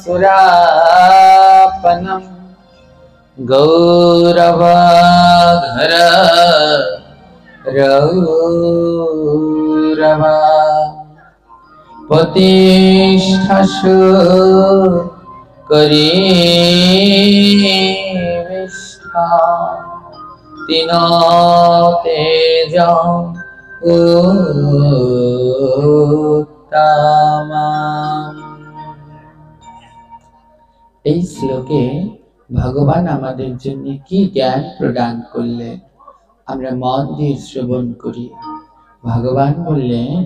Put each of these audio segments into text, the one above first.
सुरापनम गौरवाघर रौरवा प्रतिष्ठसु करीविष्ठा तीनो तेज उत्तमा। এই শ্লোকে ভগবান আমাদের জন্য কি জ্ঞান প্রদান করলেন আমরা মন দিয়ে শ্রবণ করি। ভগবান বললেন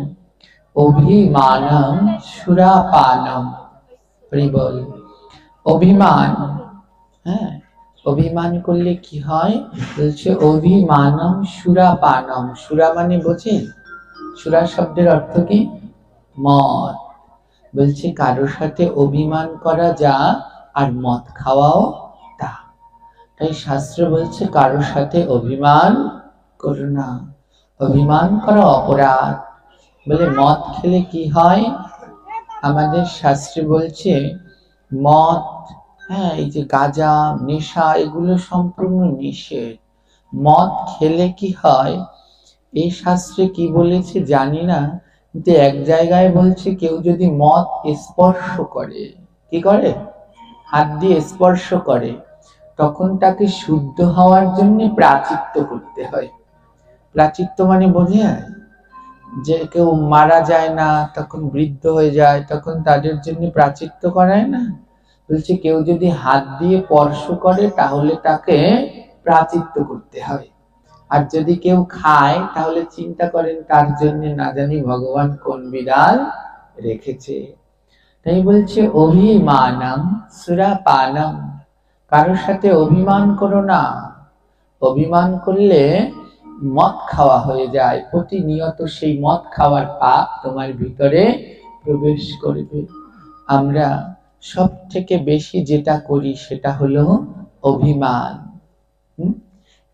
অভিমানম সুরাপানম। বল অভিমান, হ্যাঁ অভিমান করলে কি হয় বলছে অভিমানম সুরাপানম। সুরা মানে বোঝেন? সুরা শব্দের অর্থ কি? মদ। বলছে কারোর সাথে অভিমান করা যা আর মদ খাওয়াও তা। তাই শাস্ত্র বলছে কারোর সাথে অভিমান করো না, অভিমান করা অপরাধ। বলে মদ খেলে কি হয়? আমাদের শাস্ত্রে বলছে মদ, হ্যাঁ এই যে গাঁজা নেশা এগুলো সম্পূর্ণ নিষেধ। মদ খেলে কি হয় এই শাস্ত্রে কি বলেছে জানি না, কিন্তু এক জায়গায় বলছে কেউ যদি মদ স্পর্শ করে, কি করে? হাত দিয়ে স্পর্শ করে, তখন তাকে শুদ্ধ হওয়ার জন্য প্রাচিত্য করতে হয়। প্রাচিত্য মানে বোঝে যে কেউ মারা যায় না, তখন বৃদ্ধ হয়ে যায়, তখন তাদের জন্য প্রাচিত্য করায় না। বলছে কেউ যদি হাত দিয়ে স্পর্শ করে তাহলে তাকে প্রাচিত্য করতে হয়। আর যদি কেউ খায় তাহলে চিন্তা করেন তার জন্য না জানি ভগবান কোন বিধান রেখেছে। তাই বলছে অভিমানম সুরাপানম, কারোর সাথে অভিমান করো না। অভিমান করলে মদ খাওয়া হয়ে যায়, প্রতিনিয়ত সেই মদ খাওয়ার পাপ তোমার ভিতরে প্রবেশ করবে। আমরা সব থেকে বেশি যেটা করি সেটা হলো অভিমান।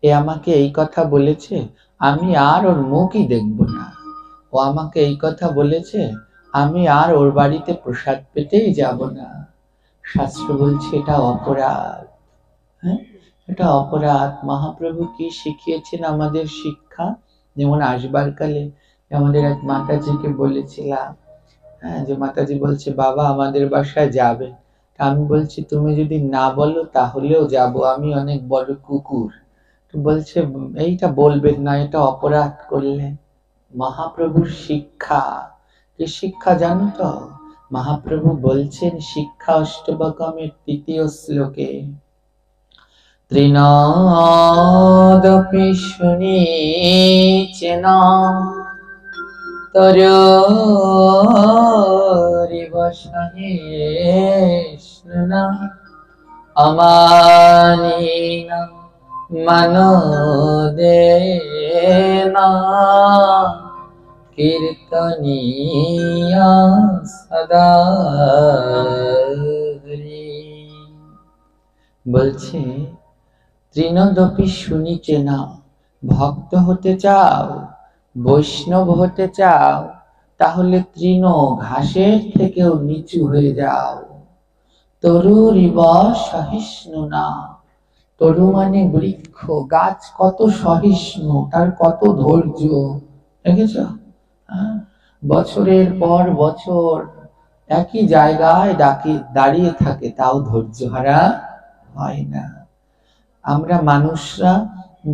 এ আমাকে এই কথা বলেছে, আমি আর ওর মুখই দেখব না। ও আমাকে এই কথা বলেছে, আমি আর ওর বাড়িতে প্রসাদ পেতেই যাব না। শাস্ত্র বলছে এটা অপরাধ। হ্যাঁ এটা অপরাধ। মহাপ্রভু কি শিখিয়েছেন আমাদের শিক্ষা? যেমন আসবার কালে আমাদের এক মাতাজিকে বলেছিলাম, হ্যাঁ যে মাতাজি বলছে বাবা আমাদের বাসায় যাবে। আমি বলছি তুমি যদি না বলো তাহলেও যাব, আমি অনেক বড় কুকুর। তো বলছে এইটা বলবেন না, এটা অপরাধ করলে। মহাপ্রভুর শিক্ষা, কি শিক্ষা জানো তো? মহাপ্রভু বলছেন শিক্ষা অষ্টবকমের ৩য় শ্লোকে, ত্রিনাদপি শুনিচেন তররিব সহিষ্ণুনা অমানিনা মনোদেনা কীর্তনীয়া সদা। বলছে তৃণদপি শুনিছে না, ভক্ত হতে চাও, বৈষ্ণব হতে চাও, তাহলে তৃণ ঘাসের থেকেও নিচু হয়ে যাও। তরুরিব সহিষ্ণু না, তরু মানে বৃক্ষ, গাছ কত সহিষ্ণু, তার কত ধৈর্য দেখেছ? বছরের পর বছর একই জায়গায় দাঁড়িয়ে থাকে, তাও ধৈর্য হারা হয় না। আমরা মানুষরা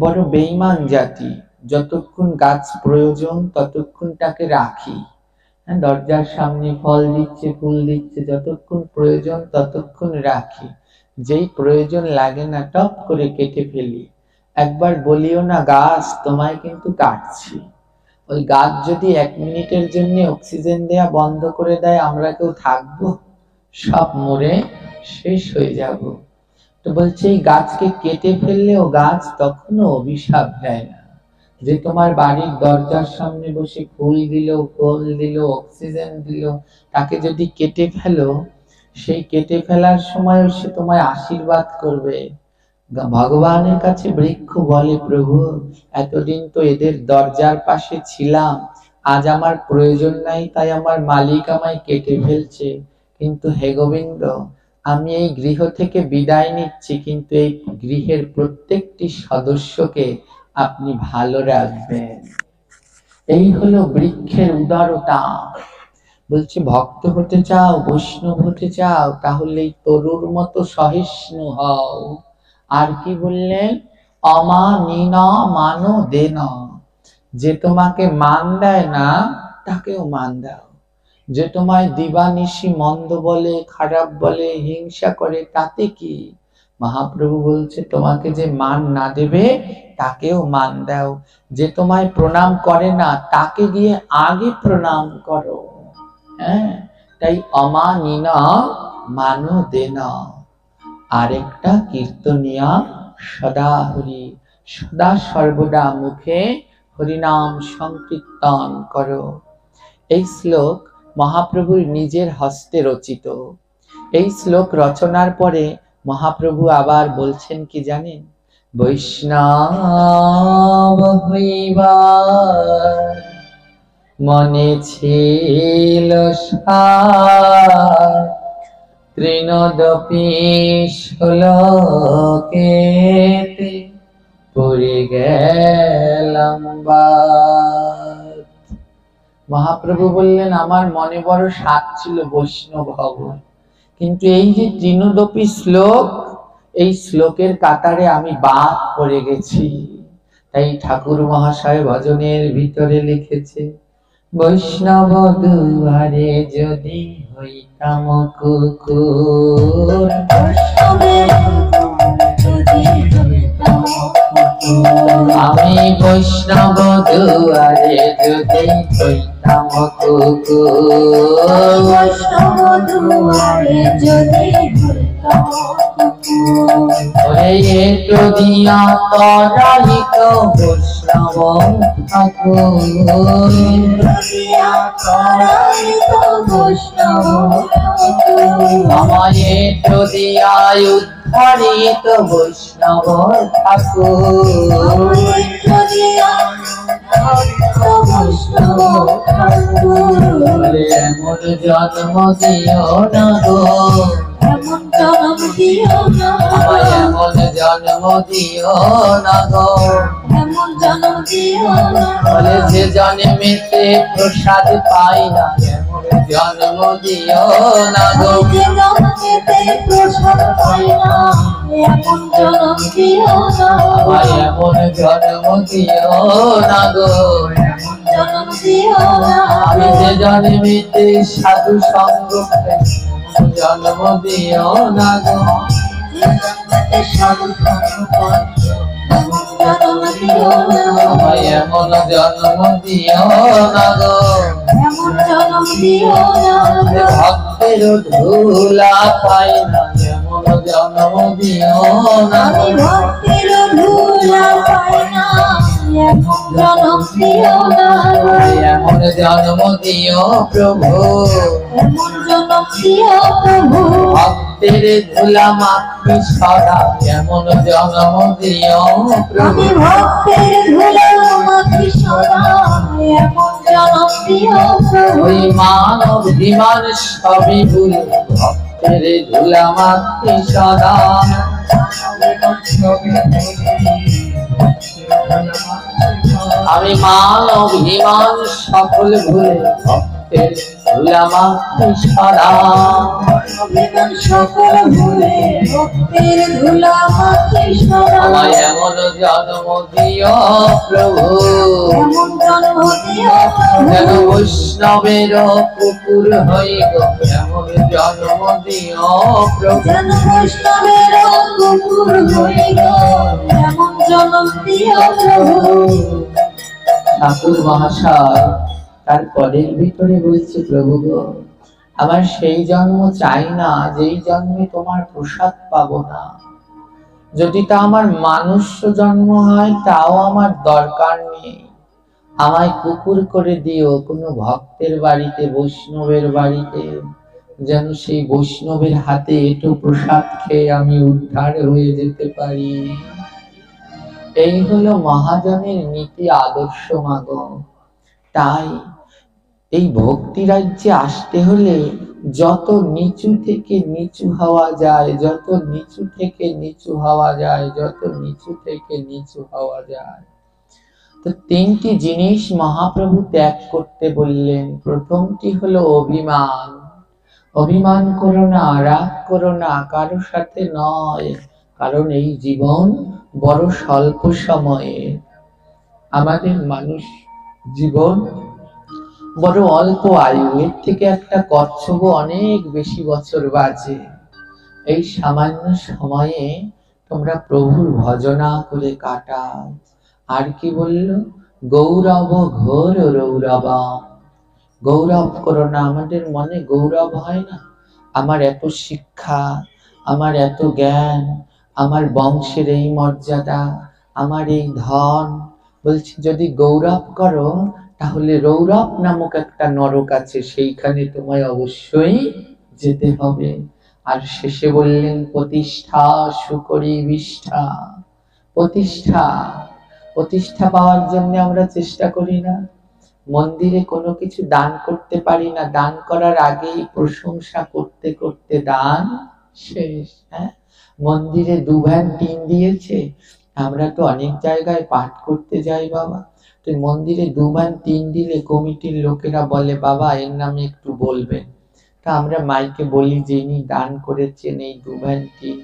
বড় বেঈমান জাতি, যতক্ষণ গাছ প্রয়োজন ততক্ষণ তাকে রাখি। দরজার সামনে ফল দিচ্ছে ফুল দিচ্ছে, যতক্ষণ প্রয়োজন ততক্ষণ রাখি, যেই প্রয়োজন লাগে না টপ করে কেটে ফেলি। একবার বলিও না গাছ তোমায় কিন্তু কাটছি। ওই গাছ যদি 1 মিনিটের জন্য অক্সিজেন দেয়া বন্ধ করে দেয়, আমরা কেউ থাকবো? সব মরে শেষ হয়ে যাব। তো বলছে এই গাছকে কেটে ফেললে ও গাছ তখনও অভিশাপ দেয় না। যে তোমার বাড়ির দরজার সামনে বসে ফুল দিল, ফল দিল, অক্সিজেন দিল, তাকে যদি কেটে ফেলো, সেই কেটে ফেলার সময় সে তোমায় আশীর্বাদ করবে। ভগবানের কাছে বৃক্ষ বলে প্রভু এতদিন তো এদের দরজার পাশে ছিলাম, আজ আমার প্রয়োজন নাই, তাই আমার মালিক আমায় কেটে ফেলছে, কিন্তু হে গোবিন্দ, আমি এই গৃহ থেকে বিদায় নিচ্ছি, কিন্তু এই গৃহের প্রত্যেকটি সদস্যকে আপনি ভালো রাখবেন। এই হলো বৃক্ষের উদারতা। বলছে ভক্ত হতে চাও, বৈষ্ণব হতে চাও, তাহলে এই তরুর মতো সহিষ্ণু হও। আর কি বললেন? অমানিনা মানো দেন, যে তোমাকে মান দেয় না তাকেও মান দাও। যে তোমায় দিবানিশি মন্দ বলে, খারাপ বলে, হিংসা করে, তাতে কি? মহাপ্রভু বলছে তোমাকে যে মান না দেবে তাকেও মান দাও। যে তোমায় প্রণাম করে না তাকে গিয়ে আগে প্রণাম করো। হ্যাঁ, তাই অমানিনা মানো দেন। আরেকটা কীর্তনিয়া সদা হরি, সদা সর্বদা মুখে হরিনাম সংকীর্তন করো। এই শ্লোক মহাপ্রভুর নিজের হস্তে রচিত। এই শ্লোক রচনার পরে মহাপ্রভু আবার বলছেন কি জানেন? বৈষ্ণব হইবার মনে ছিল তৃণদপি শ্লোকেতে পড়ে গেলাম বাদ। মহাপ্রভু বললেন আমার মনে বড় স্বাদ ছিল বৈষ্ণব হব, কিন্তু এই যে তৃণদপি শ্লোক, এই শ্লোকের কাতারে আমি বাদ পড়ে গেছি। তাই ঠাকুর মহাশয় ভজনের ভিতরে লিখেছে, বৈষ্ণব দুয়ারে যদি হইতাম কুকুর, আমি বৈষ্ণব দুয়ারে যদি হইতাম কুকুর, বৈষ্ণব দুয়ারে যদি হইতাম কুকুর, ওরে একটু দিয়া তরাইত বৈষ্ণব ঠাকুর, দিয়া তরাইত বৈষ্ণব ঠাকুর, আমায় একটু দিয়া উদ্ধারিত বৈষ্ণব ঠাকুর, একটু দিয়া বৈষ্ণব ঠাকুর, এমন জন্ম দিও না গো, এমন জন্ম দিও না, আমায় এমন জন্ম দিও না গো, এমন জন্ম দিও না, বলে যে জন্মেতে প্রসাদ পাই না, এমন জন্ম দিও না গো, যে জন্মেতে প্রসাদ পাই না, এমন জন্ম দিও না, আমায় এমন জন্ম দিও না গো, এমন জন্ম দিও না, আমি যে জন্মেতে সাধু সঙ্গ জন্ম দিও না গো, আমায় এমন জন্ম দিও না গো, এমন জন্ম দিও না, ভক্তের ধুলা পাই না, এমন জন্ম দিও না, ভক্তের ধুলা পাই না, এমন জন্ম দিও না, এমন জন্ম দিও প্রভু, এমন জন্ম দিও প্রভু, ভক্তের ধুলা মাখি সদা, এমন জন্ম দিও প্রভু, ভক্তের ধুলা মাখি সদা, এমন জন্ম দিও প্রভু, ওই মান অভিমান সবই ভুলে ভক্তের ধুলা মাখি সদা, আমি মান অভিমান সকল ভুলে ভক্তের ধুলা মাখি সদা, সকল ভুলে ভক্তের ধুলা মাখি সদা, আমায় এমন জন্ম দিও প্রভু, এমন জন্ম দিও যেন বৈষ্ণবের কুকুর হই গো, এমন জন্ম দিও প্রভু, যেন বৈষ্ণবের কুকুর হই গো, এমন জন্ম দিও প্রভু। ঠাকুর মহাশয় তার পদের ভিতরে বলছে, প্রভু গো, আমার সেই জন্ম চাই না যেই জন্মে তোমার প্রসাদ পাবো না। যদি তা আমার মানুষ জন্ম হয় তাও আমার দরকার নেই, আমায় কুকুর করে দিও কোনো ভক্তের বাড়িতে, বৈষ্ণবের বাড়িতে, যেন সেই বৈষ্ণবের হাতে একটু প্রসাদ খেয়ে আমি উদ্ধার হয়ে যেতে পারি। এই হলো মহাজনের নীতি আদর্শ মাগ। তাই এই ভক্তি রাজ্যে আসতে হলে যত নিচু থেকে নিচু হওয়া যায়, যত নিচু থেকে নিচু হওয়া যায়, যত নিচু থেকে নিচু হওয়া যায়। তো তিনটি জিনিস মহাপ্রভু ত্যাগ করতে বললেন। প্রথমটি হলো অভিমান। অভিমান করো না, রাগ করো না, কারো সাথে নয়, কারণ এই জীবন বড় স্বল্প সময়ে। আমাদের মানুষ জীবন বড় অল্প আয়ু, এর থেকে একটা কচ্ছপ অনেক বেশি বছর বাঁচে। এই সামান্য সময়ে তোমরা প্রভুর ভজনা করে কাটাও। আর কি বলল? গৌরব ঘোর রৌরবম। গৌরব করো না। আমাদের মনে গৌরব হয় না? আমার এত শিক্ষা, আমার এত জ্ঞান, আমার বংশের এই মর্যাদা, আমার এই ধন। বলছি যদি গৌরব করো তাহলে রৌরব নামক একটা নরক আছে, সেইখানে তোমায় অবশ্যই যেতে হবে। আর শেষে বললেন প্রতিষ্ঠা সুকরি বিষ্ঠা। প্রতিষ্ঠা, প্রতিষ্ঠা পাওয়ার জন্য আমরা চেষ্টা করি না? মন্দিরে কোনো কিছু দান করতে পারি না, দান করার আগেই প্রশংসা করতে করতে দান শেষ। হ্যাঁ, মন্দিরে 2 ভ্যান টিন দিয়েছে, আমরা তো অনেক জায়গায় পাঠ করতে যাই বাবা, তো মন্দিরে 2 ভ্যান টিন দিলে কমিটির লোকেরা বলে বাবা এর নামে একটু বলবেন। তা আমরা মাইকে বলি যে ইনি দান করেছেন এই 2 ভ্যান টিন,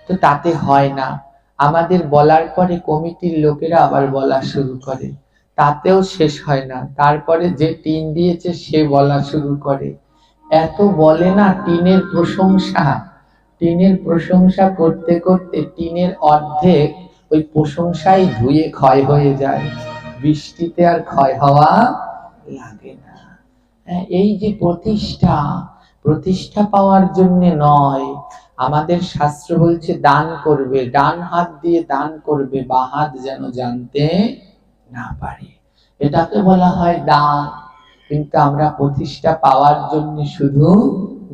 তো তাতে হয় না। আমাদের বলার পরে কমিটির লোকেরা আবার বলা শুরু করে, তাতেও শেষ হয় না। তারপরে যে টিন দিয়েছে সে বলা শুরু করে। এত বলে না টিনের প্রশংসা, টিনের প্রশংসা করতে করতে টিনের অর্ধেক ওই প্রশংসাই ধুয়ে ক্ষয় হয়ে যায়, বৃষ্টিতে আর ক্ষয় হওয়া লাগে না। এই যে প্রতিষ্ঠা, প্রতিষ্ঠা পাওয়ার জন্য নয়। আমাদের শাস্ত্র বলছে দান করবে, ডান হাত দিয়ে দান করবে, বাঁ হাত যেন জানতে না পারে, এটাকে বলা হয় দান। কিন্তু আমরা প্রতিষ্ঠা পাওয়ার জন্য শুধু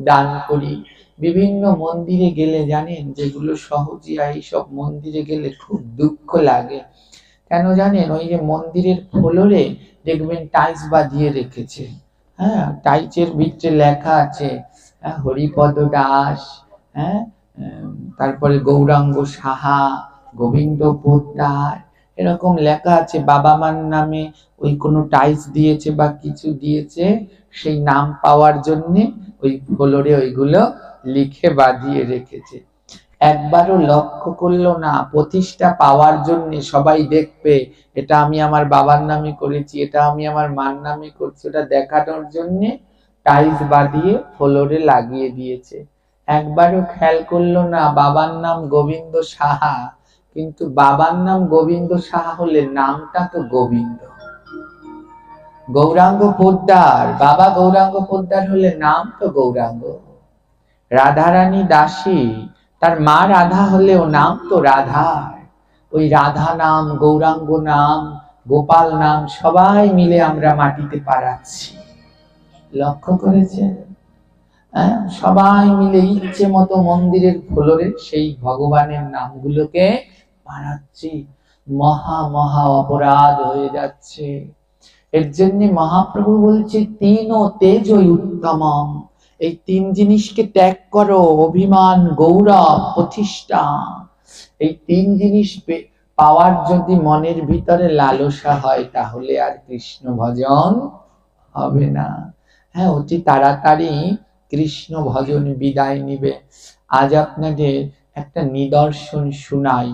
দান করি। বিভিন্ন মন্দিরে গেলে জানেন, যেগুলো সহজিয়া, এইসব মন্দিরে গেলে খুব দুঃখ লাগে। কেন জানেন? ওই যে মন্দিরের ফ্লোরে দেখবেন টাইলস বাঁধিয়ে রেখেছে। হ্যাঁ, টাইলসের ভিতরে লেখা আছে হরিপদ দাস, হ্যাঁ, তারপরে গৌরাঙ্গ সাহা, গোবিন্দ পোদ্দার, এরকম লেখা আছে। বাবা মার নামে ওই কোনো টাইলস দিয়েছে বা কিছু দিয়েছে, সেই নাম পাওয়ার জন্যে ওই ফ্লোরে ওইগুলো লিখে বাঁধিয়ে রেখেছে। একবারও লক্ষ্য করলো না প্রতিষ্ঠা পাওয়ার জন্য সবাই দেখবে এটা আমি আমার বাবার নামে করেছি, এটা আমি আমার মার নামে করছি, ওটা দেখানোর জন্য টাইলস বাঁধিয়ে ফ্লোরে লাগিয়ে দিয়েছে। একবারও খেয়াল করলো না বাবার নাম গোবিন্দ সাহা, কিন্তু বাবার নাম গোবিন্দ সাহা হলে নামটা তো গোবিন্দ। গৌরাঙ্গ পোদ্দার, বাবা গৌরাঙ্গ পোদ্দার হলে নাম তো গৌরাঙ্গ। রাধারানী দাসী, তার মা রাধা হলেও নাম তো রাধা। ওই রাধা নাম, গৌরাঙ্গ নাম, গোপাল নাম সবাই মিলে আমরা মাটিতে পাড়াচ্ছি। লক্ষ্য করেছেন? সবাই মিলে ইচ্ছে মতো মন্দিরের ফ্লোরে সেই ভগবানের নামগুলোকে পাড়াচ্ছি। মহা মহা অপরাধ হয়ে যাচ্ছে। এর জন্য মহাপ্রভু বলছে তিন ও তেজই উত্তমম। এই 3 জিনিসকে ত্যাগ করো, অভিমান, গৌরব, প্রতিষ্ঠা। এই 3 জিনিস পাওয়ার যদি মনের ভিতরে লালসা হয় তাহলে আর কৃষ্ণ ভজন হবে না। হ্যাঁ, অতি তাড়াতাড়ি কৃষ্ণ ভজন বিদায় নিবে। আজ আপনাদের একটা নিদর্শন শুনাই।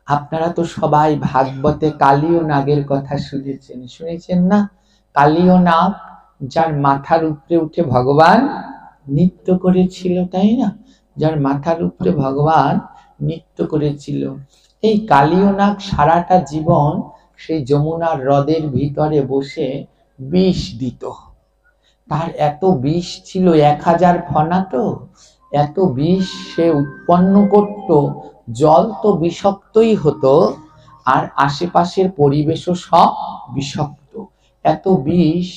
আপনারা তো সবাই ভাগবতে কালীয় নাগের কথা শুনেছেন, শুনেছেন না? কালীয় নাগ, যার মাথার উপরে উঠে ভগবান নৃত্য করেছিল, তাই না? যার মাথার উপরে ভগবান নৃত্য করেছিল। এই কালীয় নাগ সারাটা জীবন সেই যমুনার হ্রদের ভিতরে বসে বিষ দিত। তার এত বিষ ছিল, 1000 ফনা, তো এত বিষ সে উৎপন্ন করত। জল তো বিষাক্তই হতো, আর আশেপাশের পরিবেশও সব বিষাক্ত। এত বিষ,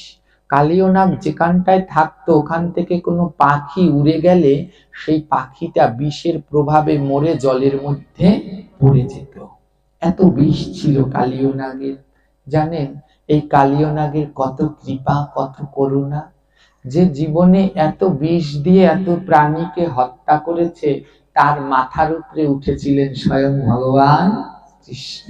কালীয় নাগ যেখানটায় থাকতো ওখান থেকে কোনো পাখি উড়ে গেলে সেই পাখিটা বিষের প্রভাবে মরে জলের মধ্যে পড়ে যেত। এত বিষ ছিল কালীয় নাগের। জানেন এই কালীয় নাগের কত কৃপা, কত করুণা। যে জীবনে এত বিষ দিয়ে এত প্রাণীকে হত্যা করেছে, তার মাথার উপরে উঠেছিলেন স্বয়ং ভগবান কৃষ্ণ।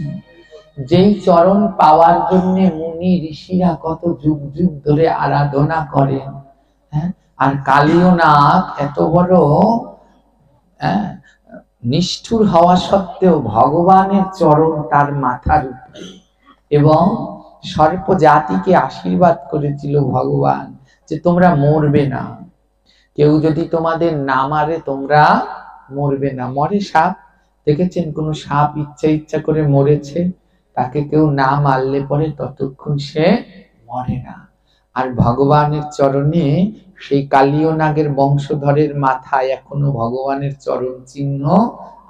যেই চরণ পাওয়ার জন্য মুনি ঋষিরা কত যুগ যুগ ধরে আরাধনা করেন। হ্যাঁ, আর কালীয় নাগ এত বড় নিষ্ঠুর হওয়া সত্ত্বেও ভগবানের চরণ তার মাথার উপরে, এবং সর্প জাতিকে আশীর্বাদ করেছিল ভগবান যে তোমরা মরবে না, কেউ যদি তোমাদের না মারে তোমরা মরবে না। মরে সাপ, দেখেছেন কোন সাপ ইচ্ছা করে মরেছে? তাকে কেউ না মারলে পরে ততক্ষণ সে মরে না। আর ভগবানের চরণে সেই কালীয় নাগের বংশধরের মাথায় এখনো ভগবানের চরণ চিহ্ন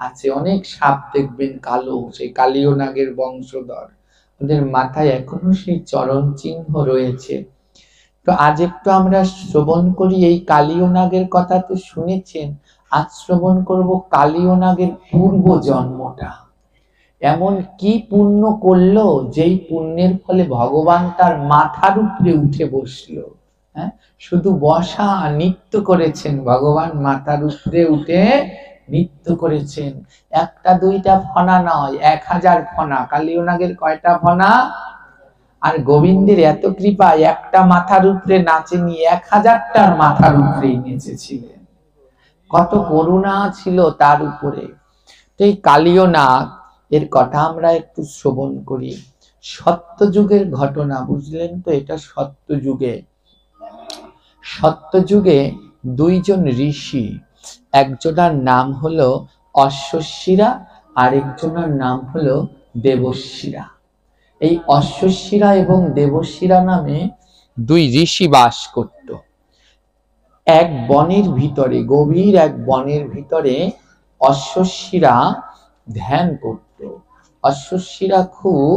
আছে। অনেক সাপ দেখবেন কালো, সেই কালীয় নাগের বংশধর, ওদের মাথায় এখনো সেই চরণ চিহ্ন রয়েছে। তো আজ একটু আমরা শ্রবণ করি এই কালীয় নাগের কথা। তো শুনেছেন, আজ শ্রবণ করব কালীয় নাগের পূর্ব জন্মটা। এমন কি পুণ্য করলো যেই পুণ্যের ফলে ভগবান তার মাথার উপরে উঠে বসলো। হ্যাঁ, শুধু বসা, নৃত্য করেছেন ভগবান, মাথার উপরে উঠে নৃত্য করেছেন। একটা দুইটা ফনা নয়, 1000 ফনা। কালীয় নাগের কয়টা ফনা? আর গোবিন্দের এত কৃপা, একটা মাথার উপরে নাচেনি, 1000টার মাথার উপরেই নেচেছিলেন। কত করুণা ছিল তার উপরে। তো এই কালীয় নাগ এর কথা আমরা একটু শ্রবণ করি। সত্যযুগের ঘটনা, বুঝলেন তো? এটা সত্যযুগে। সত্যযুগে দুইজন ঋষি, একজনের নাম হলো অশ্বশিরা, আরেকজনের নাম হলো দেবশিরা। এই অশ্বশিরা এবং দেবশিরা নামে দুই ঋষি বাস করত এক বনের ভিতরে, গভীর এক বনের ভিতরে। অশ্বশিরা ধ্যান করত। অশ্বশিরা খুব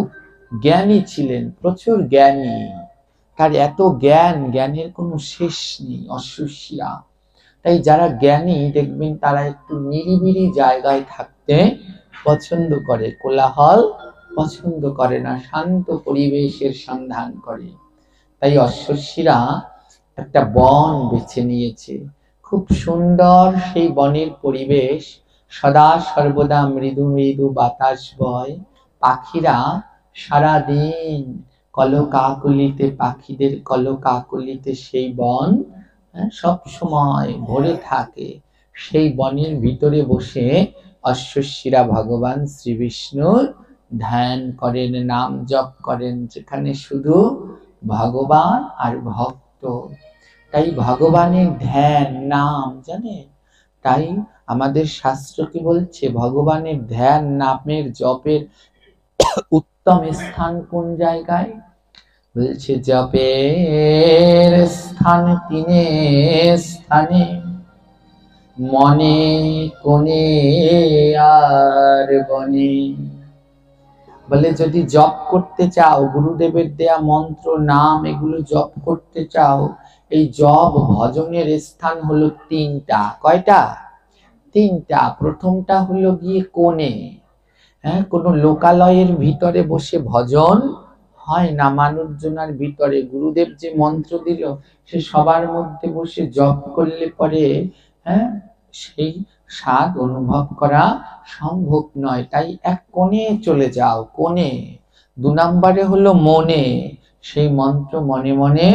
জ্ঞানী ছিলেন, প্রচুর জ্ঞানী। তার এত জ্ঞান, জ্ঞানের কোনো শেষ নেই অশ্বশিরা। তাই যারা জ্ঞানী দেখবেন তারা একটু নিরিবিলি জায়গায় থাকতে পছন্দ করে, কোলাহল পছন্দ করে না, শান্ত পরিবেশের সন্ধান করে। তাই অশ্বশিরা একটা বন বেছে নিয়েছে। খুব সুন্দর সেই বনের পরিবেশ, সদা সর্বদা মৃদু মৃদু বাতাস বয়। পাখিরা সারাদিন কলকাকলিতে, পাখিদের কলকাকলিতে সেই বন সব সময় ভরে থাকে। সেই বনের ভিতরে বসে অশ্বশিরা ভগবান শ্রী বিষ্ণুর ধ্যান করেন, নাম জপ করেন, যেখানে শুধু ভগবান আর ভক্ত। তাই ভগবানের ধ্যান, নাম, জানেন? তাই আমাদের শাস্ত্র কি বলছে? ভগবানের ধ্যান, নামের জপের উত্তম স্থান কোন জায়গায়? বলছে জপের স্থান তিনে স্থানে, মনে কোণে আর বনে। বলে যদি জপ করতে চাও, গুরুদেবের দেয়া মন্ত্র, নাম, এগুলো জপ করতে চাও, এই জপ ভজনের স্থান হলো 3টা। কয়টা? 3টা। প্রথমটা হলো গিয়ে কোণে। হ্যাঁ, কোন লোকালয়ের ভিতরে বসে ভজন হয় না, মানুষজনের ভিতরে। গুরুদেব যে মন্ত্র দিল সে সবার মধ্যে বসে জপ করলে পরে সেই স্বাদ অনুভব করা সম্ভব নয়। তাই এক কোণে চলে যাও, কোণে। 2 নম্বরে হলো মনে, সেই মন্ত্র মনে মনে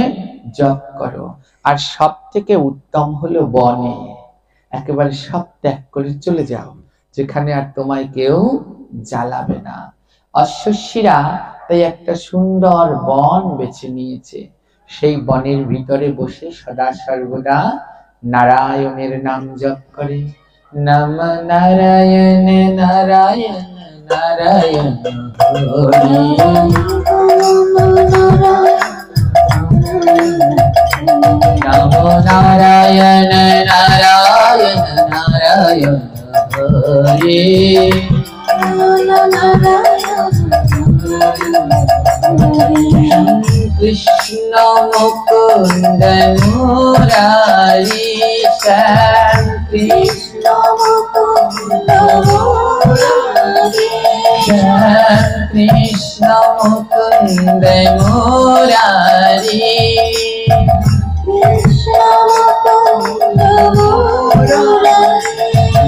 জপ করো। আর সব থেকে উত্তম হলো বনে, একেবারে সব ত্যাগ করে চলে যাও, যেখানে আর তোমায় কেউ জ্বালাবে না। অশ্বশিরা তাই একটা সুন্দর বন বেছে নিয়েছে। সেই বনের ভিতরে বসে সদা সর্বদা নারায়ণের নাম জপ করে। নম নারায়ণ নারায়ণ নারায়ণ হরি, নম নারায়ণ নারায়ণ নারায়ণ হরি, কৃষ্ণ মুকুন্দ মুরারি, শ্যাম কৃষ্ণ মুকুন্দ মুরারি, শ্যাম কৃষ্ণ মুকুন্দ মুরারি, কৃষ্ণ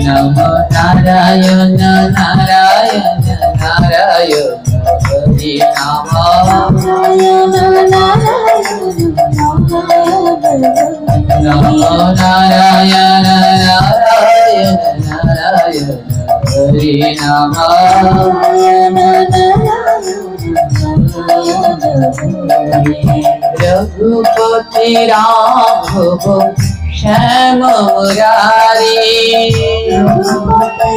নমো নারায়ণ নারায়ণ নারায়ণ হরি নমো নমো নারায়ণ নারায়ণ নারায়ণ হরি নমো রঘুপতি রাঘব শ্যাম মুরারি রঘুপতি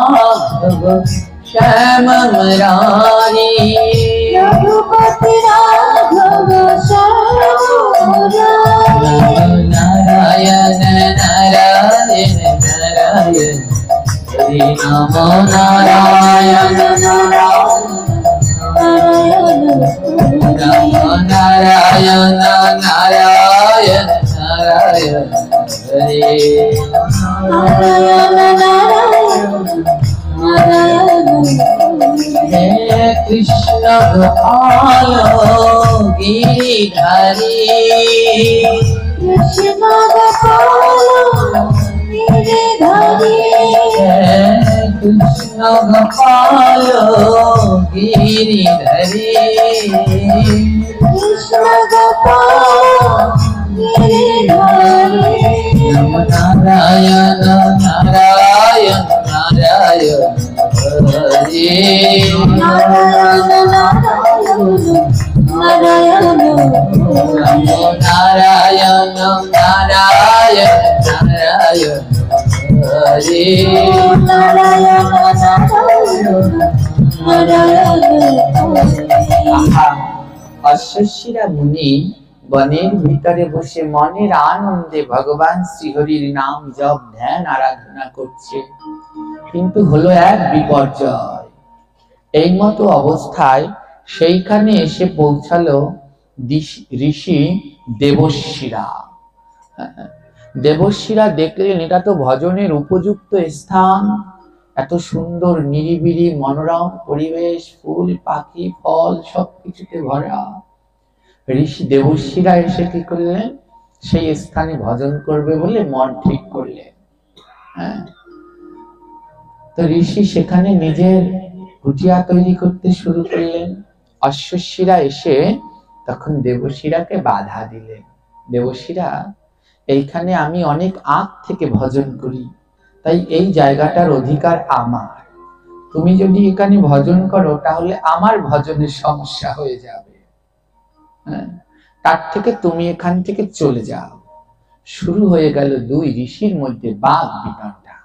রাঘব শ্যাম মুরারি নারায়ণ নারায়ণ নারায়ণ হরি নমো নারায়ণ নারায়ণ নমো নারায়ণ নারায়ণ নারায়ণ হরি হে কৃষ্ণ গোপাল গিরিধারী কৃষ্ণ গোপাল গিরিধারী কৃষ্ণ গোপাল গিরিধারী কৃষ্ণ গোপাল গিরিধারী নমো নারায়ণ নারায়ণ নারায়ণ হরি নারায়ণ নারায়ণ নমো নারায়ণ নারায়ণ নারায়ণ হরি নারায়ণ নারায়ণ অশ্বশিরা মুনি বনের ভিতরে বসে মনের আনন্দে ভগবান শ্রীহরির নাম জপ ধ্যান আরাধনা করছে, কিন্তু হলো এক বিপর্যয়। এই মতো অবস্থায় সেইখানে এসে পৌঁছালো ঋষি দেবশিরা। দেবশিরা দেখলেন এটা তো ভজনের উপযুক্ত স্থান, এত সুন্দর নিরিবিলি মনোরম পরিবেশ, ফুল পাখি ফল সবকিছুতে ভরা। ঋষি দেবশিরা এসে কি করলেন, সেই স্থানে ভজন করবে বলে মন ঠিক করলেন। হ্যাঁ, তো ঋষি সেখানে নিজের কুটিয়া তৈরি করতে শুরু করলেন। অশ্বশিরা এসে তখন দেবশিরাকে বাধা দিলেন। দেবশিরা, এইখানে আমি অনেক আগ থেকে ভজন করি, তাই এই জায়গাটার অধিকার আমার। তুমি যদি এখানে ভজন করো তাহলে আমার ভজনের সমস্যা হয়ে যাবে। তার থেকে তুমি এখান থেকে চলে যাও। শুরু হয়ে গেল দুই ঋষির মধ্যে বাদ বিতণ্ডা।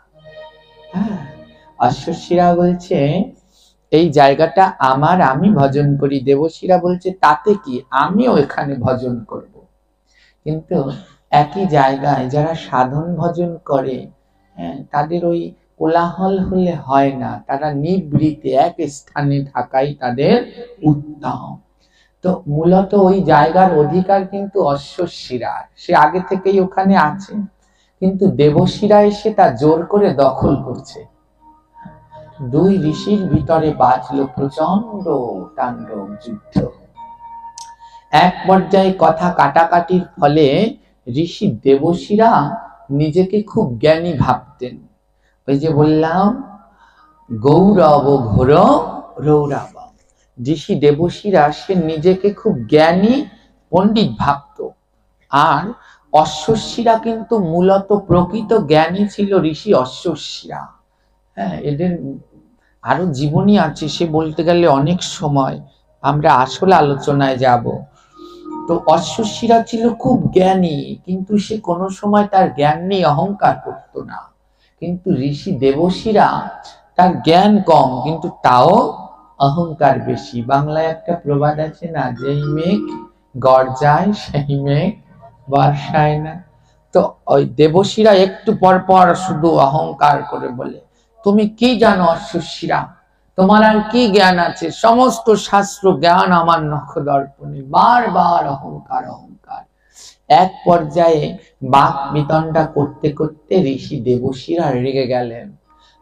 অশ্বশিরা বলছে এই জায়গাটা আমার, আমি ভজন করি। দেবশিরা বলছে তাতে কি, আমিও এখানে ভজন করব। কিন্তু একই জায়গায় যারা সাধন ভজন করে তাদের ওই কোলাহল হলে হয় না, তারা নিবৃতে এক স্থানে থাকাই তাদের উত্তম। তো মূলত ওই জায়গার অধিকার কিন্তু অশ্বশিরার, সে আগে থেকেই ওখানে আছে, কিন্তু দেবশিরা এসে তা জোর করে দখল করছে। দুই ঋষির ভিতরে বাজলো প্রচন্ড তাণ্ডব যুদ্ধ। এক পর্যায়ে কথা কাটাকাটির ফলে ঋষি দেবশিরা নিজেকে খুব জ্ঞানী ভাবতেন। ওই যে বললাম গৌরব ঘোর রৌরব, ঋষি দেবশিরা সে নিজেকে খুব জ্ঞানী পণ্ডিত ভাবত। আর অশ্বশিরা কিন্তু মূলত প্রকৃত জ্ঞানী ছিল ঋষি অশ্বশিরা। হ্যাঁ, এদের আরো জীবনী আছে, সে বলতে গেলে অনেক সময়, আমরা আসল আলোচনায় যাব। তো অশ্বশিরা ছিল খুব জ্ঞানী, কিন্তু সে কোনো সময় তার জ্ঞান নিয়ে অহংকার করতো না। কিন্তু ঋষি দেবশিরা তার জ্ঞান কম, কিন্তু তাও অহংকার বেশি। বাংলায় একটা প্রবাদ আছে না, যেই মেঘ গর্জায় সেই মেঘ বর্ষায় না। তো ওই দেবশিরা একটু পর পর শুধু অহংকার করে বলে, তুমি কি জানো অশ্বশিরা, তোমার আর কি জ্ঞান আছে, সমস্ত শাস্ত্র জ্ঞান আমার নখদর্পণে। বারবার অহংকার অহংকার। এক পর্যায়ে বাক বিতণ্ডা করতে করতে ঋষি দেবশিরা রেগে গেলেন।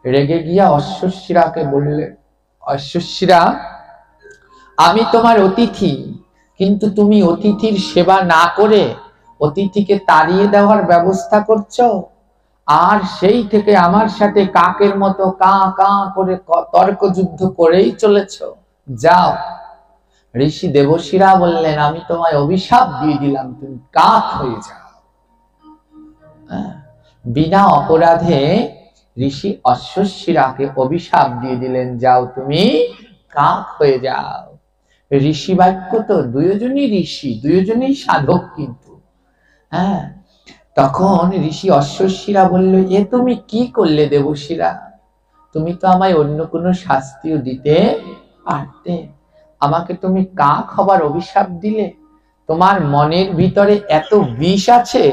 রেগে গিয়া অশ্বশিরাকে বললেন, অশ্বশিরা, আমি তোমার অতিথি, কিন্তু তুমি অতিথির সেবা না করে অতিথিকে তাড়িয়ে দেওয়ার ব্যবস্থা করছো, আর সেই থেকে আমার সাথে কাকের মতো কা কা করে তর্ক যুদ্ধ করেই চলেছো। যাও। ঋষি দেবশিরা বললেন, আমি তোমায় অভিশাপ দিয়ে দিলাম, তুমি কাক হয়ে যাও। বিনা অপরাধে ঋষি অশ্বশিরাকে অভিশাপ দিয়ে দিলেন, যাও তুমি কাক হয়ে যাও। ঋষি বাক্য তো, দুইজনই ঋষি, দুইজনই সাধক, কিন্তু তখন ঋষি অশ্বশিরা বলল, এ তুমি কি করলে দেবশিরা? তুমি তো আমায় অন্য কোনো শাস্তিও দিতে পারতে, আমাকে তুমি কাক হবার অভিশাপ দিলে। তোমার মনের ভিতরে এত বিষ আছে,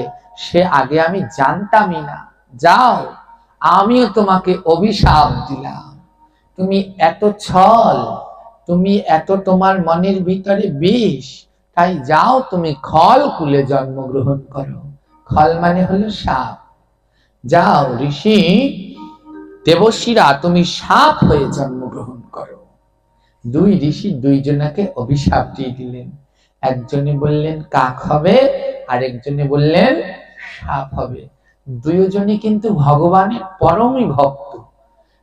সে আগে আমি জানতামই না। যাও, আমিও তোমাকে অভিশাপ দিলাম। তুমি এত ছল, তুমি এত তোমার মনের ভিতরে বিষ, তাই যাও তুমি খল কুলে জন্মগ্রহণ করো। খল মানে হলো সাপ। যাও ঋষি দেবশিরা, তুমি সাপ হয়ে জন্মগ্রহণ করো। দুই ঋষি দুইজনাকে অভিশাপ দিয়ে দিলেন। একজনে বললেন কাক হবে, আর একজনে বললেন সাপ হবে। দুইজনই কিন্তু ভগবানের পরমই ভক্ত।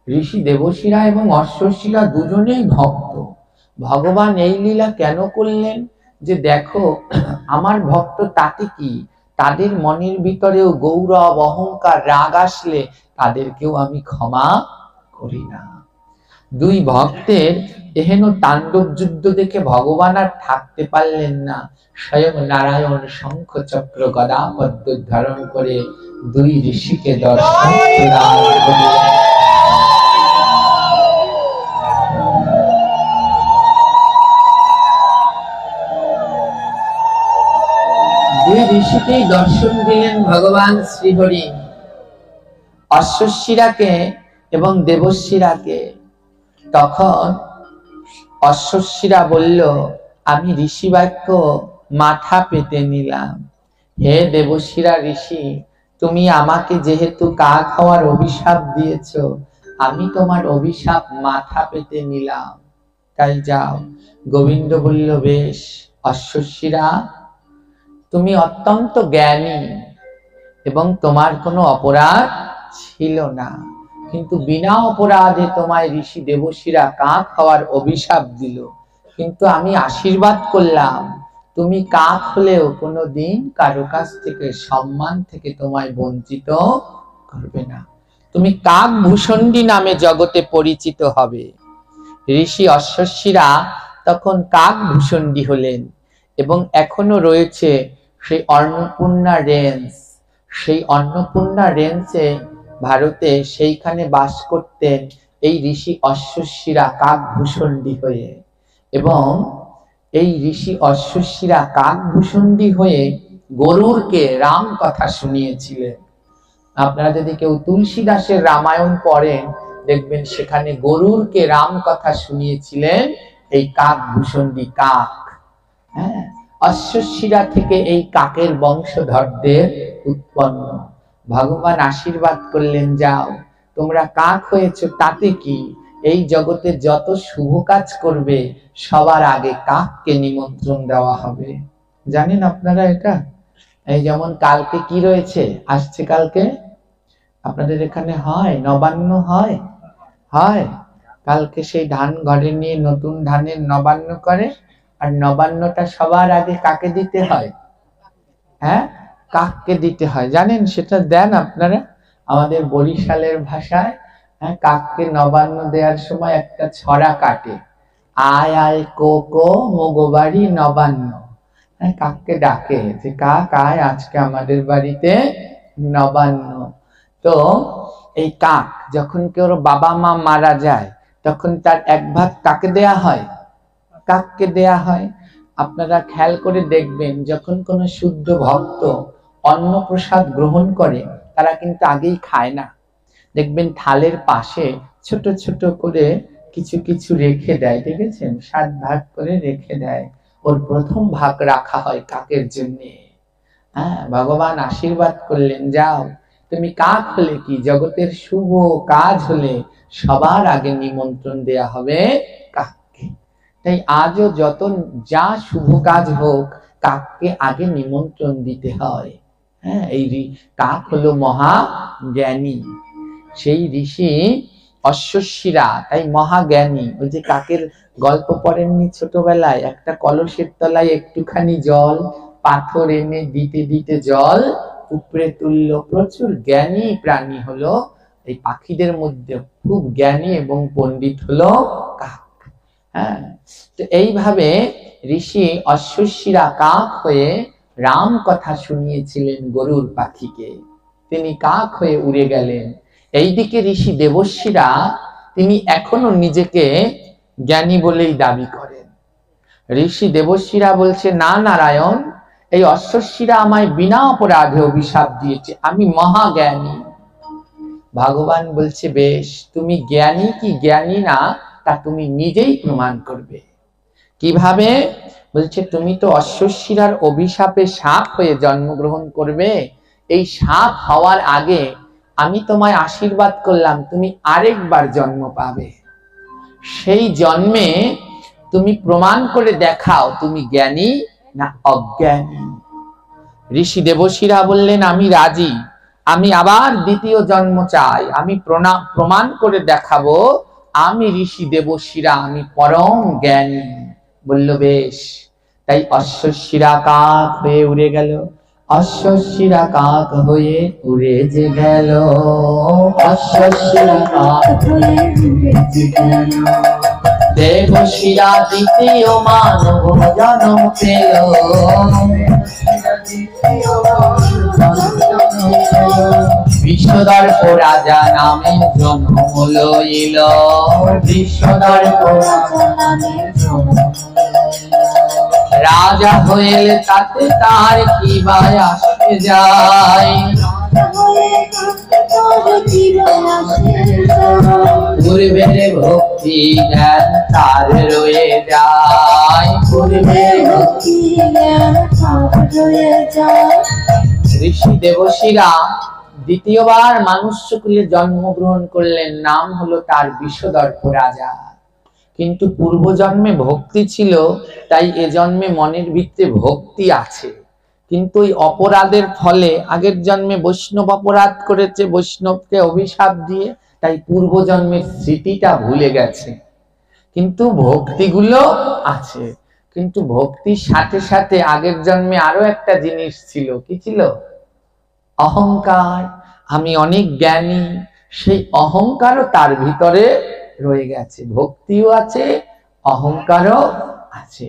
ঋষি দেবশিরা এবং অশ্বশিরা দুজনেই ভক্ত। ভগবান এই লীলা কেন করলেন? যে দেখো, আমার ভক্ত তাতে কি, তাদের মনের ভিতরেও গৌরব অহংকার রাগ আসলে তাদেরকেও আমি ক্ষমা করি না। দুই ভক্তের এহেন তাণ্ডব যুদ্ধ দেখে ভগবান আর থাকতে পারলেন না। স্বয়ং নারায়ণ শঙ্খ চক্র গদা পদ্ম ধারণ করে দুই ঋষিকে দর্শন প্রদান করলেন। দুই ঋষিকেই দর্শন দিলেন ভগবান শ্রীহরি, অশ্বশিরাকে এবং দেবশিরাকে। তখন অশ্বশিরা বলল, আমি ঋষি বাক্য মাথা পেতে নিলাম। হে দেবশিরা ঋষি, তুমি আমাকে যেহেতু কাক হওয়ার অভিশাপ দিয়েছ, আমি তোমার অভিশাপ মাথা পেতে নিলাম, তাই যাও। গোবিন্দ বলল, বেশ অশ্বশিরা, তুমি অত্যন্ত জ্ঞানী এবং তোমার কোনো অপরাধ ছিল না, কিন্তু বিনা অপরাধে তোমায় ঋষি দেবশিরা কাক হওয়ার অভিশাপ দিল। কিন্তু আমি আশীর্বাদ করলাম, তুমি কাক হলেও কোনোদিন কারো কাছ থেকে সম্মান থেকে তোমায় বঞ্চিত করবে না। তুমি কাক ভূষণ্ডী নামে জগতে পরিচিত হবে। ঋষি অশ্বশিরা তখন কাক ভূষণ্ডী হলেন এবং এখনো রয়েছে সেই অন্নপূর্ণা রেঞ্জ। সেই অন্নপূর্ণা রেঞ্জে ভারতে সেইখানে বাস করতেন এই ঋষি অশ্বশিরা কাক ভূষণ্ডী হয়ে। এবং এই ঋষি অশ্বশিরা কাক ভূষণ্ডী হয়ে গরুরকে রাম কথা শুনিয়েছিলেন। আপনারা যদি কেউ তুলসীদাসের রামায়ণ পড়েন, দেখবেন সেখানে গরুরকে রাম কথা শুনিয়েছিলেন এই কাক ভূষণ্ডী কাক। অশ্বশিরা থেকে এই কাকের বংশধরদের উৎপন্ন। ভগবান আশীর্বাদ করলেন, যাও তোমরা কাক হয়েছে, তাতে কি, এই জগতে যত শুভ কাজ করবে সবার আগে কাককে নিমন্ত্রণ দেওয়া হবে। জানেন আপনারা এটা? এই যেমন কালকে কি রয়েছে, আসছে কালকে আপনাদের এখানে হয় নবান্ন, হয় হয় কালকে সেই ধান ঘরে নিয়ে নতুন ধানের নবান্ন করে, আর নবান্নটা সবার আগে কাকে দিতে হয়? কাককে দিতে হয়। জানেন সেটা দেন আপনারা? আমাদের বরিশালের ভাষায় কাককে নবান্ন দেওয়ার সময় একটা ছড়া কাটে, আয় আয় কো কো মগবাড়ি নবান্ন। কাককে ডাকে যে কাক আয়, আজকে আমাদের বাড়িতে নবান্ন। তো এই কাক যখন কেউ বাবা মা মারা যায়, তখন তার এক ভাগ কাকে দেয়া হয়? কাককে দেয়া হয়। আপনারা খেয়াল করে দেখবেন, যখন কোনো শুদ্ধ ভক্ত অন্ন প্রসাদ গ্রহণ করে, তারা কিন্তু আগেই খায় না। দেখবেন থালের পাশে ছোট ছোট করে কিছু কিছু রেখে দেয়, দেখেছেন? 7 ভাগ করে রেখে দেয়। ওর প্রথম ভাগ রাখা হয় কাকের জন্য। ভগবান আশীর্বাদ করলেন, যাও তুমি কাক হলে কি, জগতের শুভ কাজ হলে সবার আগে নিমন্ত্রণ দেয়া হবে কাককে। তাই আজও যত যা শুভ কাজ হোক কাককে আগে নিমন্ত্রণ দিতে হয়। হ্যাঁ, এই কাক হলো মহা জ্ঞানী। সেই ঋষি অশ্বশিরা তাই মহাজ্ঞানী। ওই যে কাকের গল্প পড়েননি ছোটবেলায়, একটা কলসের তলায় একটুখানি জল, পাথর এনে দিতে দিতে জল উপরে তুললো। প্রচুর জ্ঞানী প্রাণী হলো এই পাখিদের মধ্যে, খুব জ্ঞানী এবং পণ্ডিত হলো কাক। হ্যাঁ, তো এইভাবে ঋষি অশ্বশিরা কাক হয়ে রাম কথা শুনিয়েছিলেন গরুর পাখিকে। তিনি কাক হয়ে উড়ে গেলেন। এইদিকে ঋষি দেবশ্রীরা তিনি এখনো নিজেকে জ্ঞানী বলেই দাবি করেন। ঋষি দেবশ্রীরা বলছে, না নারায়ণ, এই অশ্বশিরা আমায় বিনা অপরাধে অভিশাপ দিয়েছে, আমি মহাজ্ঞানী। ভগবান বলছে, বেশ, তুমি জ্ঞানী কি জ্ঞানী না তা তুমি নিজেই প্রমাণ করবে। কিভাবে? বলছে, তুমি তো অশ্বশিরার অভিশাপে সাপ হয়ে জন্মগ্রহণ করবে। এই সাপ হওয়ার আগে আমি তোমায় আশীর্বাদ করলাম তুমি আরেকবার জন্ম পাবে। সেই জন্মে তুমি প্রমাণ করে দেখাও তুমি জ্ঞানী না অজ্ঞানী। ঋষি দেবশিরা বললেন, আমি রাজি, আমি আবার দ্বিতীয় জন্ম চাই, আমি প্রমাণ করে দেখাবো আমি ঋষি দেবশিরা, আমি পরম জ্ঞানী। বলল, বেশ। তাই অশ্বশিরা কাক হয়ে উড়ে গেল। অশ্বশিরা কাক হয়ে উড়ে যে গেল, অশ্বশিরা কাক হয়ে উড়ে যে গেল। দেবশিরা দ্বিতীয় মানব জন্ম পেল। বিশ্বদর্প রাজা নামে জন্ম লইল। বিশ্বদর্প রাজা হইলে তাতে তার কি বায় আসে যায়। পূর্বের ভক্তি জ্ঞান তার রয়ে যায়। পূর্বের ভক্তি জ্ঞান তার রয়ে যায়। ঋষি দেবশিরা দ্বিতীয়বার মানুষ্যকুলে জন্মগ্রহণ করলেন। নাম হলো তার বিশ্বদর্প রাজা। কিন্তু পূর্বজন্মে ভক্তি ছিল, তাই এ জন্মে মনের ভিতরে ভক্তি আছে। কিন্তু ওই অপরাধের ফলে আগের জন্মে বৈষ্ণব অপরাধ করেছে, বৈষ্ণবকে অভিশাপ দিয়ে, তাই পূর্বজন্মের স্মৃতিটা ভুলে গেছে। কিন্তু ভক্তিগুলো আছে। কিন্তু ভক্তির সাথে সাথে আগের জন্মে আরো একটা জিনিস ছিল। কি ছিল? অহংকার। আমি অনেক জ্ঞানী, সেই অহংকারও তার ভিতরে রয়ে গেছে। ভক্তিও আছে, অহংকারও আছে।